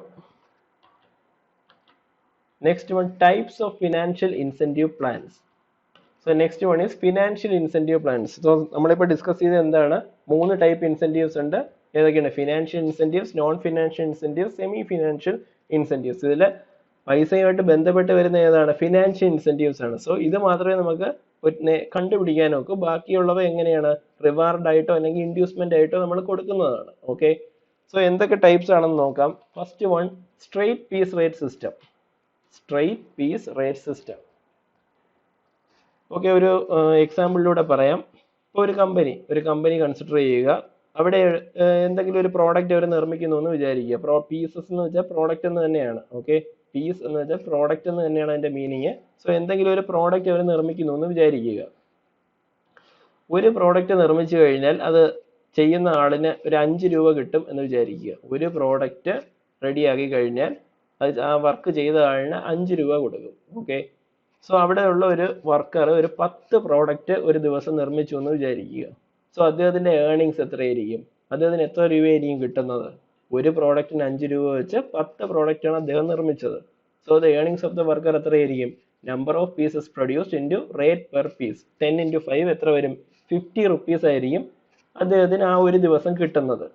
Next one, types of financial incentive plans. So next one is financial incentive plans. So നമ്മളിപ്പോൾ discuss ചെയ്തത് എന്താണ്, 3 type incentives ഉണ്ട്. ഏതൊക്കെയാണ്, financial incentives, non financial incentives, semi financial incentives. ഇതിൽ പൈസയുമായിട്ട് ബന്ധപ്പെട്ട് വരുന്ന ഏതാണ്, financial incentives ആണ്. സോ ഇത് മാത്രമേ നമുക്ക് കണ്ടുപിടിക്കാൻ നോക്കൂ. ബാക്കിയുള്ളവ എങ്ങനെയാണ്, റിവാർഡ് ആയിട്ടോ അല്ലെങ്കിൽ ഇൻഡ്യൂസ്മെന്റ് ആയിട്ടോ നമ്മൾ കൊടുക്കുന്നതാണ്. ഓക്കെ, സോ എന്തൊക്കെ ടൈപ്സ് ആണെന്ന് നോക്കാം. First one, straight piece rate system. Straight piece rate system. Okay, ഒരു എക്സാമ്പിളിലൂടെ പറയാം. ഇപ്പോൾ ഒരു കമ്പനി കൺസിഡർ ചെയ്യുക. അവിടെ എന്തെങ്കിലും ഒരു പ്രോഡക്റ്റ് അവർ നിർമ്മിക്കുന്നു എന്ന് വിചാരിക്കുക. പീസസ് എന്ന് വെച്ചാൽ പ്രോഡക്റ്റ് എന്ന് തന്നെയാണ്. ഓക്കെ, പീസ് എന്ന് വെച്ചാൽ പ്രോഡക്റ്റ് എന്ന് തന്നെയാണ് അതിന്റെ മീനിങ്. സോ എന്തെങ്കിലും ഒരു പ്രോഡക്റ്റ് അവർ നിർമ്മിക്കുന്നു എന്ന് വിചാരിക്കുക. ഒരു പ്രോഡക്റ്റ് നിർമ്മിച്ചു കഴിഞ്ഞാൽ അത് ചെയ്യുന്ന ആളിന് ഒരു 5 രൂപ കിട്ടും എന്ന് വിചാരിക്കുക. ഒരു പ്രോഡക്റ്റ് റെഡിയാക്കി കഴിഞ്ഞാൽ അത് ആ വർക്ക് ചെയ്ത ആളിന് 5 രൂപ കൊടുക്കും. ഓക്കെ, സോ അവിടെയുള്ള ഒരു വർക്കർ ഒരു 10 പ്രോഡക്റ്റ് ഒരു ദിവസം നിർമ്മിച്ചു എന്ന് വിചാരിക്കുക. സോ അദ്ദേഹത്തിന്റെ ഏർണിങ്സ് എത്രയായിരിക്കും? അദ്ദേഹത്തിന് എത്ര രൂപയായിരിക്കും കിട്ടുന്നത്? ഒരു പ്രോഡക്റ്റിന് 5 രൂപ വെച്ച് 10 പ്രോഡക്റ്റാണ് അദ്ദേഹം നിർമ്മിച്ചത്. So the earnings of the worker എത്രയായിരിക്കും? Number of pieces produced into rate per piece. 10 into 5 എത്ര വരും? 50 റുപ്പീസ് ആയിരിക്കും അദ്ദേഹത്തിന് ആ ഒരു ദിവസം കിട്ടുന്നത്.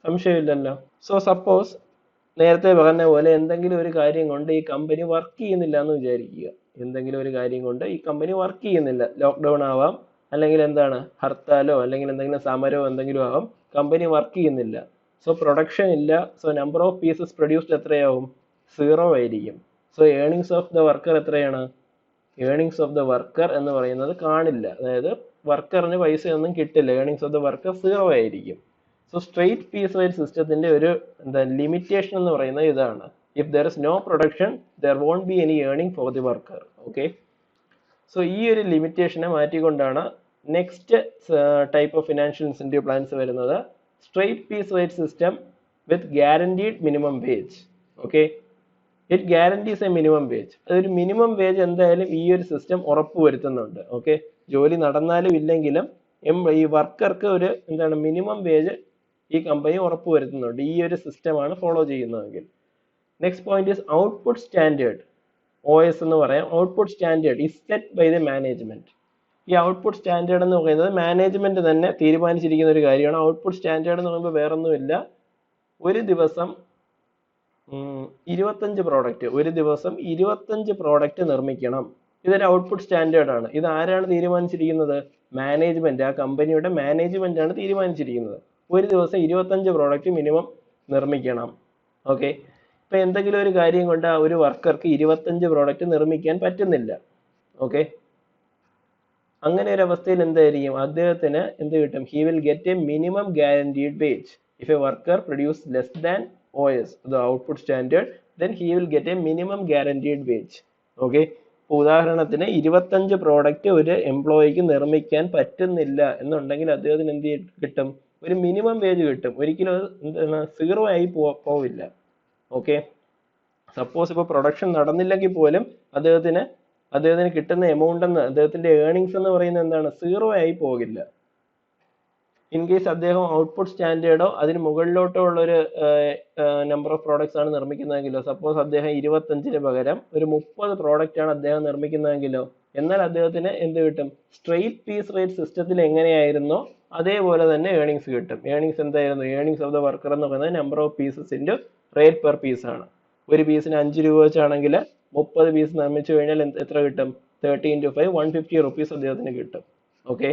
സംശയമില്ലല്ലോ. സോ സപ്പോസ് നേരത്തെ പറഞ്ഞ പോലെ എന്തെങ്കിലും ഒരു കാര്യം കൊണ്ട് ഈ കമ്പനി വർക്ക് ചെയ്യുന്നില്ല എന്ന് വിചാരിക്കുക. എന്തെങ്കിലും ഒരു കാര്യം കൊണ്ട് ഈ കമ്പനി വർക്ക് ചെയ്യുന്നില്ല. ലോക്ക്ഡൗൺ ആവാം, അല്ലെങ്കിൽ എന്താണ്, ഹർത്താലോ അല്ലെങ്കിൽ എന്തെങ്കിലും സമരമോ എന്തെങ്കിലും ആവാം. കമ്പനി വർക്ക് ചെയ്യുന്നില്ല. സോ പ്രൊഡക്ഷൻ ഇല്ല. So number of pieces produced എത്രയാവും? 0 ആയിരിക്കും. So earnings of the worker എത്രയാണ്? ഏർണിങ്സ് ഓഫ് ദ വർക്കർ എന്ന് പറയുന്നത് കാണില്ല. അതായത് വർക്കറിന് പൈസ ഒന്നും കിട്ടില്ല. ഏർണിങ്സ് ഓഫ് ദ വർക്കർ 0 ആയിരിക്കും. സോ സ്ട്രെയിറ്റ് പീസ് റേറ്റ് സിസ്റ്റത്തിന്റെ ഒരു ലിമിറ്റേഷൻ എന്ന് പറയുന്നത് ഇതാണ്. If there is no production there won't be any earning for the worker. Okay, so ഈ ഒരു ലിമിറ്റേഷനെ മാറ്റിക്കൊണ്ടാണ് next type of financial incentive plans വരുന്നത്. Straight piece rate system with guaranteed minimum wage. Okay, it guarantees a minimum wage. അതൊരു minimum wage എന്തായാലും ഈ ഒരു system ഉറപ്പുവരുത്തുന്നുണ്ട്. Okay, ജോലി നടന്നാലും ഇല്ലെങ്കിലും ഈ വർക്കർക്ക് ഒരു മിനിമം വേജ് ഈ കമ്പനി ഉറപ്പുവരുത്തുന്നുണ്ട്. ഈ ഒരു സിസ്റ്റമാണ് ഫോളോ ചെയ്യുന്നതെങ്കിൽ. Next point is output standard. OS എന്ന് പറയാം. Output standard is set by the management. ഈ ഔട്ട്പുട്ട് സ്റ്റാൻഡേർഡ് എന്ന് പറയുന്നത് മാനേജ്മെന്റ് തന്നെ തീരുമാനിച്ചിരിക്കുന്ന ഒരു കാര്യമാണ്. ഔട്ട്പുട്ട് സ്റ്റാൻഡേർഡ് എന്ന് പറയുമ്പോൾ വേറൊന്നുമില്ല, ഒരു ദിവസം 25 പ്രോഡക്റ്റ്, ഒരു ദിവസം 25 പ്രോഡക്റ്റ് നിർമ്മിക്കണം. ഇതൊരു ഔട്ട്പുട്ട് സ്റ്റാൻഡേർഡ് ആണ്. ഇത് ആരാണ് തീരുമാനിച്ചിരിക്കുന്നത്? മാനേജ്മെന്റ്. ആ കമ്പനിയുടെ മാനേജ്മെന്റ് ആണ് തീരുമാനിച്ചിരിക്കുന്നത്. ഒരു ദിവസം 25 പ്രോഡക്റ്റ് മിനിമം നിർമ്മിക്കണം. ഓക്കെ, ഇപ്പൊ എന്തെങ്കിലും ഒരു കാര്യം കൊണ്ട് ആ ഒരു വർക്കർക്ക് 25 പ്രോഡക്റ്റ് നിർമ്മിക്കാൻ പറ്റുന്നില്ല. ഓക്കെ, അങ്ങനെ ഒരു അവസ്ഥയിൽ എന്തായിരിക്കും? അദ്ദേഹത്തിന് എന്ത് കിട്ടും? He will get A minimum guaranteed wage. If A worker produce less than OS, the output standard, then he will get a minimum guaranteed wage. Okay, ഉദാഹരണത്തിന് 25 പ്രോഡക്റ്റ് ഒരു എംപ്ലോയിക്ക് നിർമ്മിക്കാൻ പറ്റുന്നില്ല എന്നുണ്ടെങ്കിൽ അദ്ദേഹത്തിന് എന്ത് കിട്ടും? ഒരു മിനിമം വേജ് കിട്ടും. ഒരിക്കലും അത് 0 ആയി പോവില്ല. ഓക്കെ, സപ്പോസ് ഇപ്പോൾ പ്രൊഡക്ഷൻ നടന്നില്ലെങ്കിൽ പോലും അദ്ദേഹത്തിന് കിട്ടുന്ന എമൗണ്ട് എന്ന്, അദ്ദേഹത്തിന്റെ ഏർണിങ്സ് എന്ന് പറയുന്നത് എന്താണ്? 0 ആയി പോകില്ല. ഇൻ കേസ് അദ്ദേഹം ഔട്ട്പുട്ട് സ്റ്റാൻഡേർഡോ അതിന് മുകളിലോട്ടോ ഉള്ള ഒരു നമ്പർ ഓഫ് പ്രോഡക്ട്സ് ആണ് നിർമ്മിക്കുന്നതെങ്കിലോ, സപ്പോസ് അദ്ദേഹം 25-ന് പകരം ഒരു 30 പ്രോഡക്റ്റ് ആണ് അദ്ദേഹം നിർമ്മിക്കുന്നതെങ്കിലോ, എന്നാൽ അദ്ദേഹത്തിന് എന്ത് കിട്ടും? സ്ട്രെയിറ്റ് പീസ് റേറ്റ് സിസ്റ്റത്തിൽ എങ്ങനെയായിരുന്നോ അതേപോലെ തന്നെ ഏർണിങ്സ് കിട്ടും. ഏർണിങ്സ് എന്തായിരുന്നു? ഏർണിങ്സ് ഓഫ് ദ വർക്കർ എന്ന് പറയുന്നത് number of pieces into rate per piece ആണ്. ഒരു പീസിന് 5 രൂപ വെച്ചാണെങ്കിൽ 30 പീസ് നിർമ്മിച്ചു കഴിഞ്ഞാൽ എത്ര കിട്ടും? 30 into 5 150 റുപ്പീസ് അദ്ദേഹത്തിന് കിട്ടും. ഓക്കെ,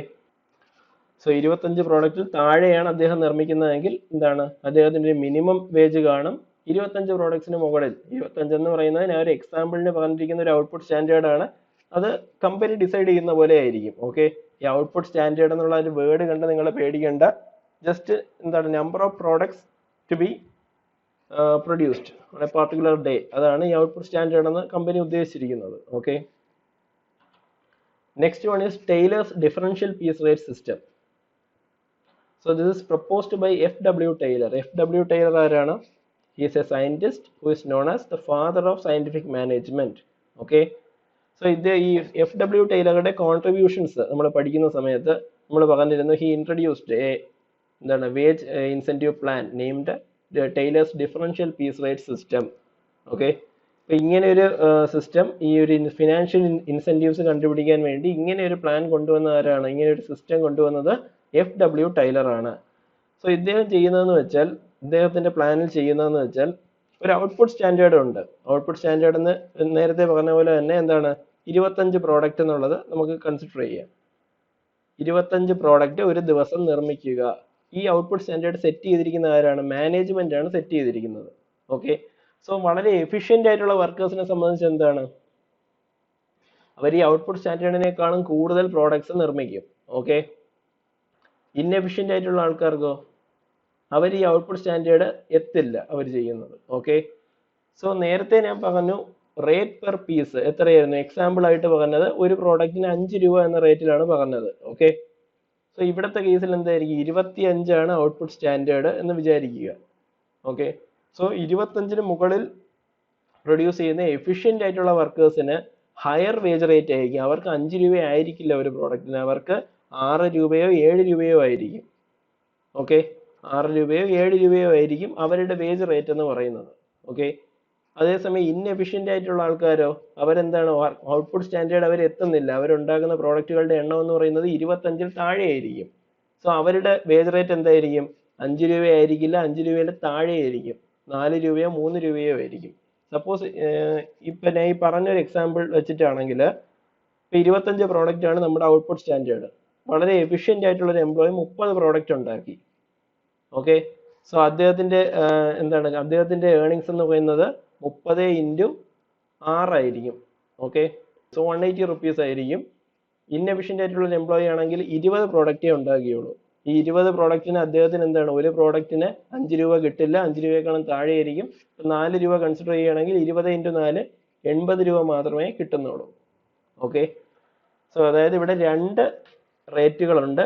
സോ 25 പ്രോഡക്റ്റിൽ താഴെയാണ് അദ്ദേഹം നിർമ്മിക്കുന്നതെങ്കിൽ എന്താണ്? അദ്ദേഹത്തിന്റെ മിനിമം വേജ് കാണും. 25 പ്രോഡക്ട്സിന് മുകളിൽ, 25 എന്ന് പറയുന്നത് ഞാൻ ഒരു എക്സാമ്പിളിന് പറഞ്ഞിരിക്കുന്ന ഒരു ഔട്ട്പുട്ട് സ്റ്റാൻഡേർഡ് ആണ്. അത് കമ്പനി ഡിസൈഡ് ചെയ്യുന്ന പോലെ ആയിരിക്കും. ഓക്കെ, ഈ ഔട്ട്പുട്ട് സ്റ്റാൻഡേർഡ് എന്നുള്ള ഒരു വേർഡ് കണ്ട് നിങ്ങൾ പേടിക്കേണ്ട. Just number of products to be produced on a particular day, അതാണ് ഈ ഔട്ട്പുട്ട് സ്റ്റാൻഡേർഡ് എന്ന് കമ്പനി ഉദ്ദേശിച്ചിരിക്കുന്നത്. Okay, next one is Taylor's differential piece rate system. So this is proposed by F.W. Taylor. F.W. Taylor ആരാണ്? He is a scientist who is known as the father of scientific management. Okay, so ഇത് ഈ F.W. ടൈലറുടെ contributions നമ്മൾ പഠിക്കുന്ന സമയത്ത് നമ്മൾ പറഞ്ഞിരുന്നു. He introduced a wage incentive plan named the Taylor's differential piece rate system. Okay, അപ്പൊ ഇങ്ങനെ ഒരു സിസ്റ്റം, ഈ ഒരു ഫിനാൻഷ്യൽ ഇൻസെന്റീവ്സ് കണ്ടുപിടിക്കാൻ വേണ്ടി ഇങ്ങനെ ഒരു പ്ലാൻ കൊണ്ടുവന്ന ആരാണ്? ഇങ്ങനെ ഒരു സിസ്റ്റം കൊണ്ടുവന്നത് F.W. ടൈലർ ആണ്. സോ ഇദ്ദേഹത്തിന്റെ പ്ലാനിൽ ചെയ്യുന്നതെന്ന് വെച്ചാൽ ഒരു ഔട്ട്പുട്ട് സ്റ്റാൻഡേർഡ് ഉണ്ട്. ഔട്ട്പുട്ട് സ്റ്റാൻഡേർഡ് എന്ന് നേരത്തെ പറഞ്ഞ പോലെ തന്നെ 25 പ്രോഡക്റ്റ് എന്നുള്ളത് നമുക്ക് കൺസിഡർ ചെയ്യാം. 25 പ്രോഡക്റ്റ് ഒരു ദിവസം നിർമ്മിക്കുക. ഈ ഔട്ട്പുട്ട് സ്റ്റാൻഡേർഡ് സെറ്റ് ചെയ്തിരിക്കുന്ന ആരാണ്? മാനേജ്മെന്റ് ആണ് സെറ്റ് ചെയ്തിരിക്കുന്നത്. ഓക്കെ, സോ വളരെ എഫിഷ്യൻ്റ് ആയിട്ടുള്ള വർക്കേഴ്സിനെ സംബന്ധിച്ച് എന്താണ്, അവർ ഈ ഔട്ട്പുട്ട് സ്റ്റാൻഡേർഡിനേക്കാളും കൂടുതൽ പ്രോഡക്ട്സ് നിർമ്മിക്കും. ഓക്കെ. ഇൻഎഫിഷ്യൻ്റ് ആയിട്ടുള്ള ആൾക്കാർക്കോ അവർ ഈ ഔട്ട്പുട്ട് സ്റ്റാൻഡേർഡ് എത്തില്ല അവർ ചെയ്യുന്നത്. ഓക്കെ. സോ നേരത്തെ ഞാൻ പറഞ്ഞു റേറ്റ് പെർ പീസ് എത്രയായിരുന്നു, എക്സാമ്പിൾ ആയിട്ട് പറഞ്ഞത് ഒരു പ്രോഡക്റ്റിന് 5 രൂപ എന്ന റേറ്റിലാണ് പറഞ്ഞത്. ഓക്കെ. സോ ഇവിടുത്തെ കേസിൽ എന്തായിരിക്കും, 25 ഔട്ട്പുട്ട് സ്റ്റാൻഡേർഡ് എന്ന് വിചാരിക്കുക. ഓക്കെ. സോ 25 മുകളിൽ പ്രൊഡ്യൂസ് ചെയ്യുന്ന എഫിഷ്യൻ്റ് ആയിട്ടുള്ള വർക്കേഴ്സിന് ഹയർ വേജ് റേറ്റ് ആയിരിക്കും. അവർക്ക് 5 രൂപ ആയിരിക്കില്ല ഒരു പ്രോഡക്റ്റിന്, അവർക്ക് 6 രൂപയോ 7 രൂപയോ ആയിരിക്കും. ഓക്കെ. 6 രൂപയോ 7 രൂപയോ ആയിരിക്കും അവരുടെ വേജ് റേറ്റ് എന്ന് പറയുന്നത്. ഓക്കെ. അതേസമയം ഇൻഎഫിഷ്യൻ്റ് ആയിട്ടുള്ള ആൾക്കാരോ അവരെന്താണ്, ഔട്ട്പുട്ട് സ്റ്റാൻഡേർഡ് അവർ എത്തുന്നില്ല, അവരുണ്ടാക്കുന്ന പ്രോഡക്റ്റുകളുടെ എണ്ണം എന്ന് പറയുന്നത് 25 താഴെ ആയിരിക്കും. സോ അവരുടെ വേജ് റേറ്റ് എന്തായിരിക്കും, 5 രൂപ ആയിരിക്കില്ല, 5 രൂപയുടെ താഴെ ആയിരിക്കും, 4 രൂപയോ 3 രൂപയോ ആയിരിക്കും. സപ്പോസ് ഇപ്പം ഞാൻ ഈ പറഞ്ഞൊരു എക്സാമ്പിൾ വെച്ചിട്ടാണെങ്കിൽ ഇപ്പം 25 പ്രോഡക്റ്റ് ആണ് നമ്മുടെ ഔട്ട്പുട്ട് സ്റ്റാൻഡേർഡ്. വളരെ എഫിഷ്യൻ്റ് ആയിട്ടുള്ള ഒരു എംപ്ലോയി 30 പ്രോഡക്റ്റ് ഉണ്ടാക്കി. ഓക്കെ. സോ അദ്ദേഹത്തിന്റെ ഏർണിങ്സ് എന്ന് പറയുന്നത് 30 × 6 ആയിരിക്കും. ഓക്കെ. സോ 180 റുപ്പീസ് ആയിരിക്കും. ഇൻഎഫിഷ്യൻ്റ് ആയിട്ടുള്ള ഒരു എംപ്ലോയി ആണെങ്കിൽ 20 പ്രോഡക്റ്റേ ഉണ്ടാക്കിയുള്ളൂ. ഈ 20 പ്രോഡക്റ്റിന് അദ്ദേഹത്തിന് എന്താണ്, ഒരു പ്രോഡക്റ്റിന് 5 രൂപ കിട്ടില്ല, 5 രൂപയേക്കാളും താഴെ ആയിരിക്കും. 4 രൂപ കൺസിഡർ ചെയ്യുകയാണെങ്കിൽ 20 × 4 80 രൂപ മാത്രമേ കിട്ടുന്നുള്ളൂ. ഓക്കെ. സോ അതായത് ഇവിടെ രണ്ട് റേറ്റുകളുണ്ട്.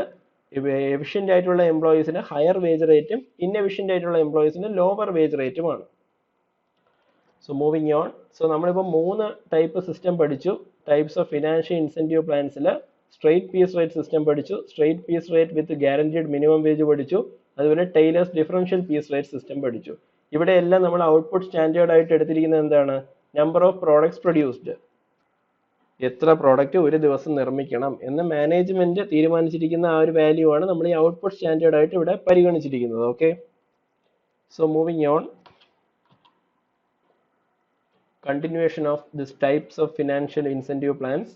എഫിഷ്യൻ്റ് ആയിട്ടുള്ള എംപ്ലോയീസിന് ഹയർ വേജ് റേറ്റും ഇൻഎഫിഷ്യൻ്റ് ആയിട്ടുള്ള എംപ്ലോയീസിന് ലോവർ വേജ് റേറ്റുമാണ്. So moving on. സോ നമ്മളിപ്പോൾ 3 ടൈപ്പ് സിസ്റ്റം പഠിച്ചു. ടൈപ്സ് ഓഫ് ഫിനാൻഷ്യൽ ഇൻസെൻറ്റീവ് പ്ലാൻസിൽ സ്ട്രെയിറ്റ് പീസ് റേറ്റ് സിസ്റ്റം പഠിച്ചു, straight piece rate with guaranteed minimum wage പഠിച്ചു, അതുപോലെ Taylor's differential piece rate system പഠിച്ചു. ഇവിടെ എല്ലാം നമ്മൾ ഔട്ട്പുട്ട് സ്റ്റാൻഡേർഡ് ആയിട്ട് എടുത്തിരിക്കുന്നത് എന്താണ്, നമ്പർ ഓഫ് പ്രോഡക്ട്സ് പ്രൊഡ്യൂസ്ഡ്, എത്ര പ്രോഡക്റ്റ് ഒരു ദിവസം നിർമ്മിക്കണം എന്ന് മാനേജ്മെന്റ് തീരുമാനിച്ചിരിക്കുന്ന ആ ഒരു വാല്യൂ ആണ് നമ്മൾ ഈ ഔട്ട്പുട്ട് സ്റ്റാൻഡേർഡ് ആയിട്ട് ഇവിടെ പരിഗണിച്ചിരിക്കുന്നത്. Okay. So moving on, continuation of this types of financial incentive plans.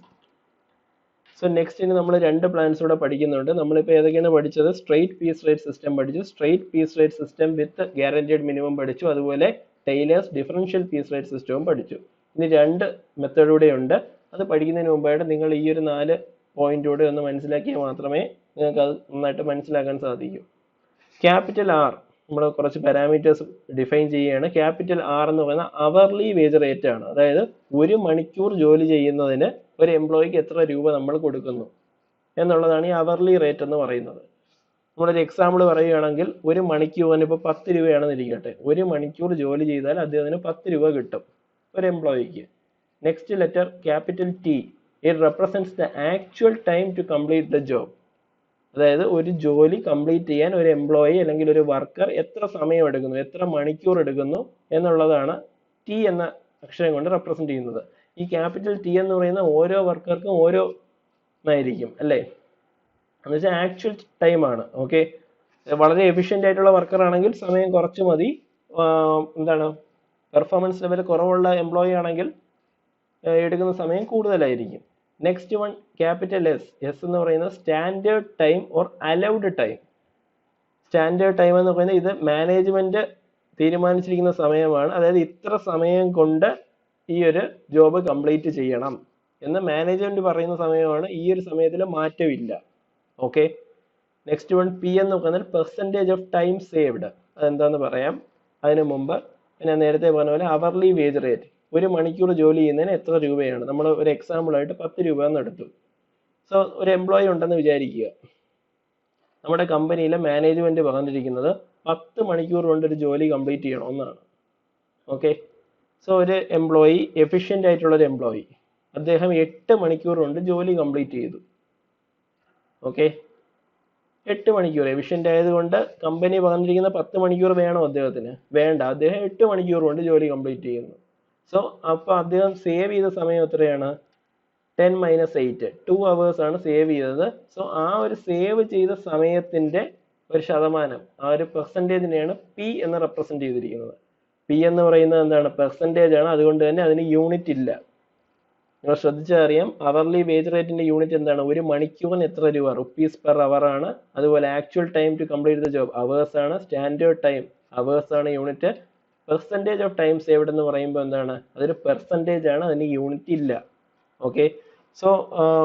So next ഇനി നമ്മൾ 2 പ്ലാൻസ് കൂടെ പഠിക്കുന്നുണ്ട്. നമ്മളിപ്പോൾ ഏതൊക്കെയാണ് പഠിച്ചത്, സ്ട്രെയിറ്റ് പീസ് റേറ്റ് സിസ്റ്റം പഠിച്ചു, straight piece rate system with guaranteed minimum പഠിച്ചു, അതുപോലെ ടൈലേഴ്സ് ഡിഫറൻഷ്യൽ പീസ് റേറ്റ് സിസ്റ്റവും പഠിച്ചു. ഇനി 2 മെത്തേഡ് കൂടെ ഉണ്ട്. അത് പഠിക്കുന്നതിന് മുമ്പായിട്ട് നിങ്ങൾ ഈ ഒരു 4 പോയിന്റ് കൂടെ ഒന്ന് മനസ്സിലാക്കിയാൽ മാത്രമേ നിങ്ങൾക്ക് അത് നന്നായിട്ട് മനസ്സിലാക്കാൻ സാധിക്കൂ. ക്യാപിറ്റൽ ആർ, നമ്മൾ കുറച്ച് പാരാമീറ്റേഴ്സ് ഡിഫൈൻ ചെയ്യുകയാണ്. ക്യാപിറ്റൽ ആർ എന്ന് പറയുന്ന അവർലി വേജ് റേറ്റ് ആണ്. അതായത് ഒരു മണിക്കൂർ ജോലി ചെയ്യുന്നതിന് ഒരു എംപ്ലോയിക്ക് എത്ര രൂപ നമ്മൾ കൊടുക്കുന്നു എന്നുള്ളതാണ് ഈ അവർലി റേറ്റ് എന്ന് പറയുന്നത്. നമ്മളൊരു എക്സാമ്പിൾ പറയുകയാണെങ്കിൽ ഒരു മണിക്കൂറിന് ഇപ്പോൾ 10 രൂപയാണെന്ന് ഇരിക്കട്ടെ. ഒരു മണിക്കൂർ ജോലി ചെയ്താൽ അദ്ദേഹത്തിന് 10 രൂപ കിട്ടും ഒരു എംപ്ലോയിക്ക്. Next letter capital T, it represents the actual time to complete the job. അതായത് ഒരു ജോലി കംപ്ലീറ്റ് ചെയ്യാൻ ഒരു എംപ്ലോയി അല്ലെങ്കിൽ ഒരു വർക്കർ എത്ര സമയം എടുക്കുന്നു, എത്ര മണിക്കൂർ എടുക്കുന്നു എന്നുള്ളതാണ് ടി എന്ന അക്ഷരം കൊണ്ട് റെപ്രസെന്റ് ചെയ്യുന്നത്. ഈ ക്യാപിറ്റൽ ടി എന്ന് പറയുന്ന ഓരോ വർക്കർക്കും ഓരോന്നായിരിക്കും അല്ലേ, എന്ന് വെച്ചാൽ ആക്ച്വൽ ടൈം ആണ്. ഓക്കെ. വളരെ എഫിഷ്യൻ്റ് ആയിട്ടുള്ള വർക്കർ ആണെങ്കിൽ സമയം കുറച്ച് മതി. പെർഫോമൻസ് ലെവൽ കുറവുള്ള എംപ്ലോയി ആണെങ്കിൽ എടുക്കുന്ന സമയം കൂടുതലായിരിക്കും. Next one capital S. S എന്ന് പറയുന്നത് standard time or allowed time. Standard time എന്ന് പറയുന്നത് ഇത് മാനേജ്മെന്റ് തീരുമാനിച്ചിരിക്കുന്ന സമയമാണ്. അതായത് ഇത്ര സമയം കൊണ്ട് ഈ ഒരു ജോബ് കംപ്ലീറ്റ് ചെയ്യണം എന്ന് മാനേജ്മെന്റ് പറയുന്ന സമയമാണ്. ഈ ഒരു സമയത്തിൽ മാറ്റമില്ല. ഓക്കെ. നെക്സ്റ്റ് വൺ പി എന്ന് പറയുന്നത് പെർസെൻറ്റേജ് ഓഫ് ടൈം സേവ്ഡ്. അതെന്താന്ന് പറയാം. അതിനു മുമ്പ് ഞാൻ നേരത്തെ പറഞ്ഞ പോലെ അവർലി വേജ് റേറ്റ്, ഒരു മണിക്കൂർ ജോലി ചെയ്യുന്നതിന് എത്ര രൂപയാണ്. നമ്മൾ ഒരു എക്സാമ്പിൾ ആയിട്ട് 10 രൂപ എന്ന് എടുത്തു. സോ ഒരു എംപ്ലോയി ഉണ്ടെന്ന് വിചാരിക്കുക. നമ്മുടെ കമ്പനിയിലെ മാനേജ്മെന്റ് പറഞ്ഞിരിക്കുന്നത് 10 മണിക്കൂർ കൊണ്ട് ഒരു ജോലി കംപ്ലീറ്റ് ചെയ്യണം എന്നാണ്. ഓക്കെ. സോ ഒരു എംപ്ലോയി, എഫിഷ്യൻ്റ് ആയിട്ടുള്ള ഒരു എംപ്ലോയി, അദ്ദേഹം 8 മണിക്കൂർ കൊണ്ട് ജോലി കംപ്ലീറ്റ് ചെയ്തു. ഓക്കെ. 8 മണിക്കൂർ എഫിഷ്യൻ്റ് ആയതുകൊണ്ട് കമ്പനി പറഞ്ഞിരിക്കുന്ന 10 മണിക്കൂർ വേണോ അദ്ദേഹത്തിന്? വേണ്ട. അദ്ദേഹം 8 മണിക്കൂർ കൊണ്ട് ജോലി കംപ്ലീറ്റ് ചെയ്യുന്നു. സോ അപ്പോൾ അദ്ദേഹം സേവ് ചെയ്ത സമയം എത്രയാണ്? 10 - 8, 2 hours ആണ് സേവ് ചെയ്തത്. സോ ആ ഒരു സേവ് ചെയ്ത സമയത്തിന്റെ ഒരു ശതമാനം, ആ ഒരു പെർസെൻറ്റേജിനെയാണ് പി എന്ന് റെപ്രസെന്റ് ചെയ്തിരിക്കുന്നത്. പി എന്ന് പറയുന്നത് എന്താണ്? പെർസെൻറ്റേജ് ആണ്. അതുകൊണ്ട് തന്നെ അതിന് യൂണിറ്റ് ഇല്ല. നിങ്ങൾ ശ്രദ്ധിച്ചാൽ അറിയാം, അവർലി വേജ് റേറ്റിന്റെ യൂണിറ്റ് എന്താണ്? ഒരു മണിക്കൂറിന് എത്ര രൂപ? റുപ്പീസ് പെർ അവർ ആണ്. അതുപോലെ actual time to complete the job hours ആണ്. സ്റ്റാൻഡേർഡ് ടൈം അവേഴ്സ് ആണ് unit. Percentage of time saved എന്ന് പറയുമ്പോൾ എന്താണ്, അതൊരു പെർസെൻറ്റേജ് ആണ്, അതിന് യൂണിറ്റ് ഇല്ല. ഓക്കെ, സോ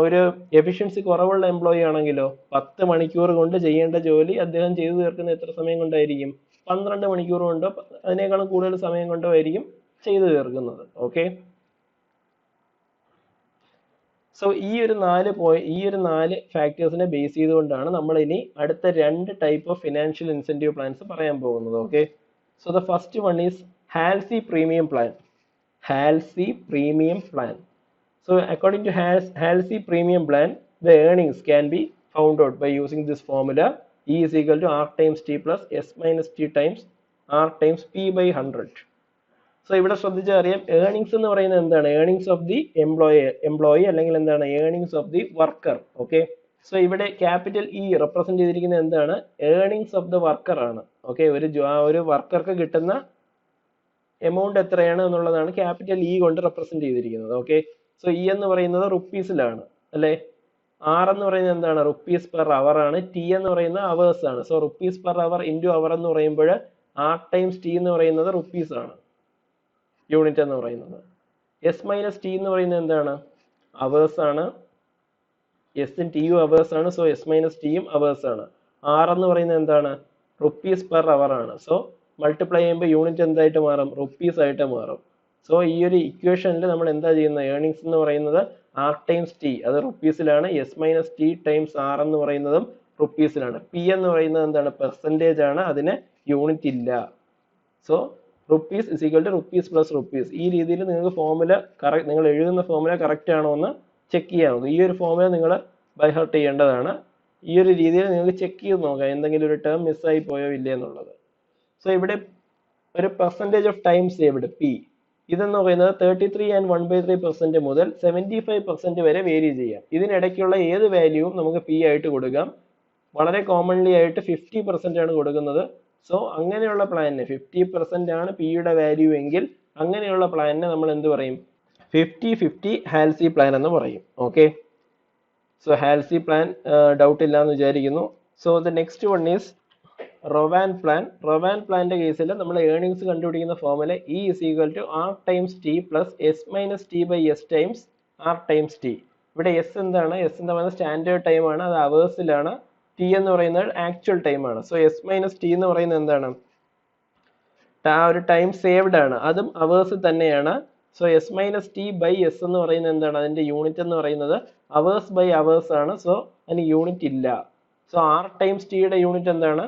ഒരു എഫിഷ്യൻസി കുറവുള്ള എംപ്ലോയി ആണെങ്കിലോ 10 മണിക്കൂർ കൊണ്ട് ചെയ്യേണ്ട ജോലി അദ്ദേഹം ചെയ്തു തീർക്കുന്ന എത്ര സമയം കൊണ്ടായിരിക്കും? 12 മണിക്കൂർ കൊണ്ടോ അതിനേക്കാളും കൂടുതൽ സമയം കൊണ്ടോ ആയിരിക്കും ചെയ്തു തീർക്കുന്നത്. ഓക്കെ, സോ ഈ ഒരു നാല് ഫാക്ടേഴ്സിനെ ബേസ് ചെയ്തുകൊണ്ടാണ് നമ്മൾ ഇനി അടുത്ത 2 type of financial incentive plans പറയാൻ പോകുന്നത്. Okay, so the first one is Halsey premium plan. Halsey premium plan. So according to Halsey premium plan, the earnings can be found out by using this formula: E is equal to R times T plus S minus T times R times P by 100. So ഇവിടെ ശ്രദ്ധിച്ചാൽ അറിയാം, earnings എന്ന് പറയുന്നത് എന്താണ്? Earnings of the employee അല്ലെങ്കിൽ എന്താണ്? Earnings of the worker. Okay, so ഇവിടെ capital E represent ചെയ്തിരിക്കുന്നത് എന്താണ്? ഏർണിങ്സ് ഓഫ് ദ വർക്കർ ആണ്. ഓക്കെ, ഒരു വർക്കർക്ക് കിട്ടുന്ന എമൗണ്ട് എത്രയാണ് എന്നുള്ളതാണ് ക്യാപിറ്റൽ ഇ കൊണ്ട് റെപ്രസെന്റ് ചെയ്തിരിക്കുന്നത്. ഓക്കെ, സോ ഇ എന്ന് പറയുന്നത് റുപ്പീസിലാണ് അല്ലെ. ആർ എന്ന് പറയുന്നത് എന്താണ്? റുപ്പീസ് പെർ അവർ ആണ്. ടി എന്ന് പറയുന്നത് അവേഴ്സ് ആണ്. So rupees per hour into hour എന്ന് പറയുമ്പോൾ ആർ ടൈംസ് ടി എന്ന് പറയുന്നത് റുപ്പീസ് ആണ് യൂണിറ്റ് എന്ന് പറയുന്നത്. എസ് മൈനസ് ടി എന്ന് പറയുന്നത് എന്താണ്? അവേഴ്സ് ആണ്. എസും ടിയും അവേഴ്സ് ആണ്. സോ എസ് മൈനസ് ടിയും അവേഴ്സ് ആണ്. ആർ എന്ന് പറയുന്നത് എന്താണ്? റുപ്പീസ് പെർ അവർ ആണ്. സോ മൾട്ടിപ്ലൈ ചെയ്യുമ്പോൾ യൂണിറ്റ് എന്തായിട്ട് മാറും? റുപ്പീസ് ആയിട്ട് മാറും. സോ ഈ ഒരു ഇക്വേഷനിൽ നമ്മൾ എന്താ ചെയ്യുന്നത്? ഏർണിങ്സ് എന്ന് പറയുന്നത് ആർ ടൈംസ് ടി, അത് റുപ്പീസിലാണ്. S minus T times R എന്ന് പറയുന്നതും റുപ്പീസിലാണ്. പി എന്ന് പറയുന്നത് എന്താണ്? പെർസെൻറ്റേജ് ആണ്, അതിന് യൂണിറ്റ് ഇല്ല. So rupees is equal to rupees plus rupees. ഈ രീതിയിൽ നിങ്ങൾക്ക് ഫോർമുല നിങ്ങൾ എഴുതുന്ന ഫോർമുല കറക്റ്റ് ആണോ എന്ന് ചെക്ക് ചെയ്യാവുന്നത്. ഈ ഒരു ഫോർമുല നിങ്ങൾ ബൈ ഹാർട്ട് ചെയ്യേണ്ടതാണ്. ഈ ഒരു രീതിയിൽ നിങ്ങൾക്ക് ചെക്ക് ചെയ്ത് നോക്കാം എന്തെങ്കിലും ഒരു ടേം മിസ്സായി പോയോ ഇല്ലേ എന്നുള്ളത്. സോ ഇവിടെ ഒരു percentage of time saved P, ഇതെന്ന് പറയുന്നത് 33 and 1/3% മുതൽ 75% വരെ വേരി ചെയ്യാം. ഇതിനിടയ്ക്കുള്ള ഏത് വാല്യൂവും നമുക്ക് പി ആയിട്ട് കൊടുക്കാം. വളരെ കോമൺലി ആയിട്ട് 50% ആണ് കൊടുക്കുന്നത്. സോ അങ്ങനെയുള്ള പ്ലാനിന് 50% ആണ് പിയുടെ വാല്യൂ എങ്കിൽ അങ്ങനെയുള്ള പ്ലാനിനെ നമ്മൾ എന്ത് പറയും? 50-50 ഹാൽസി പ്ലാൻ എന്ന് പറയും. Okay, so Halsey plan doubt ഇല്ല എന്ന് വിചാരിക്കുന്നു. So the next one is Rowan plan. Rowan പ്ലാന്റെ കേസിൽ നമ്മൾ ഏർണിങ്സ് കണ്ടുപിടിക്കുന്ന formula E is equal to R times T plus S minus T by S times R times T. ഇവിടെ S എന്താണ്? S എന്ന് പറയുന്നത് സ്റ്റാൻഡേർഡ് ടൈം ആണ്, അത് അവേഴ്സിലാണ്. ടി എന്ന് പറയുന്നത് ആക്ച്വൽ ടൈം ആണ്. സോ എസ് മൈനസ് ടി എന്ന് പറയുന്നത് എന്താണ്? ആ ഒരു ടൈം സേവ്ഡ് ആണ്, അതും അവേഴ്സ് തന്നെയാണ്. So S minus T by S എന്ന് പറയുന്നത് എന്താണ്? അതിന്റെ യൂണിറ്റ് എന്ന് പറയുന്നത് അവേഴ്സ് ബൈ അവേഴ്സ് ആണ്. സോ അതിന് യൂണിറ്റ് ഇല്ല. സോ ആർ ടൈംസ് ടിയുടെ യൂണിറ്റ് എന്താണ്?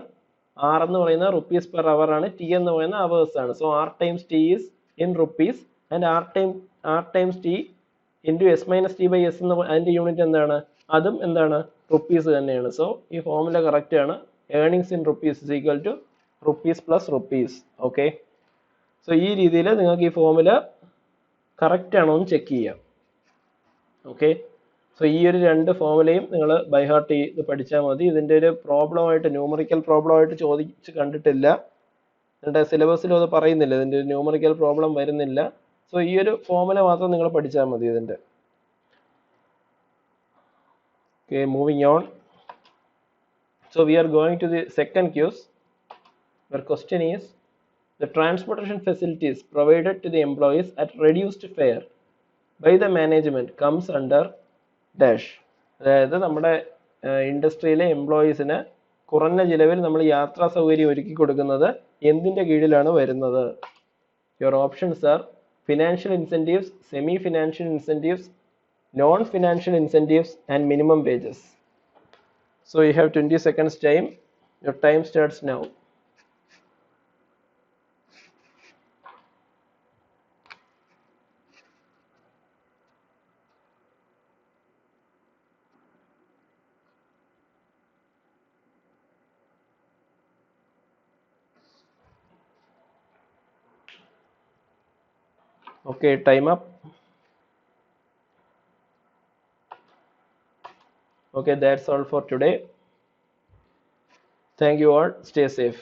ആർ എന്ന് പറയുന്നത് റുപ്പീസ് പെർ അവർ ആണ്. ടി എന്ന് പറയുന്നത് അവേഴ്സ് ആണ്. So R times T is in rupees and R times T into S minus T by S എന്ന് അതിന്റെ യൂണിറ്റ് എന്താണ്? അതും എന്താണ്? റുപ്പീസ് തന്നെയാണ്. സോ ഈ ഫോർമുല കറക്റ്റ് ആണ്. Earnings in rupees is equal to rupees plus rupees. Okay, so ഈ രീതിയിൽ നിങ്ങൾക്ക് ഈ ഫോർമുല കറക്റ്റ് ആണോ എന്ന് ചെക്ക് ചെയ്യാം. ഓക്കെ, സോ ഈ ഒരു 2 ഫോർമുലയും നിങ്ങൾ ബൈ ഹാർട്ട് ചെയ്ത് പഠിച്ചാൽ മതി. ഇതിൻ്റെ ഒരു പ്രോബ്ലമായിട്ട്, ന്യൂമറിക്കൽ പ്രോബ്ലമായിട്ട് ചോദിച്ച് കണ്ടിട്ടില്ല. എൻ്റെ സിലബസിലും അത് പറയുന്നില്ല, ഇതിൻ്റെ ഒരു ന്യൂമറിക്കൽ പ്രോബ്ലം വരുന്നില്ല. സോ ഈ ഒരു ഫോർമുല മാത്രം നിങ്ങൾ പഠിച്ചാൽ മതി ഇതിൻ്റെ. Okay, moving on. So we are going to the second Qs. Your question is the transportation facilities provided to the employees at reduced fare by the management comes under dash. അതായത് നമ്മുടെ ഇൻഡസ്ട്രിയിലെ എംപ്ലോയീസിന് കുറഞ്ഞ ചിലവിൽ നമ്മൾ യാത്രാ സൗകര്യം ഒരുക്കി കൊടുക്കുന്നത് എന്തിന്റെ കീഴിലാണ് വരുന്നത്? Your options are financial incentives, semi financial incentives, non financial incentives and minimum wages. So you have 20 seconds time. Your time starts now. Okay, time up. Okay, that's all for today. Thank you all. Stay safe.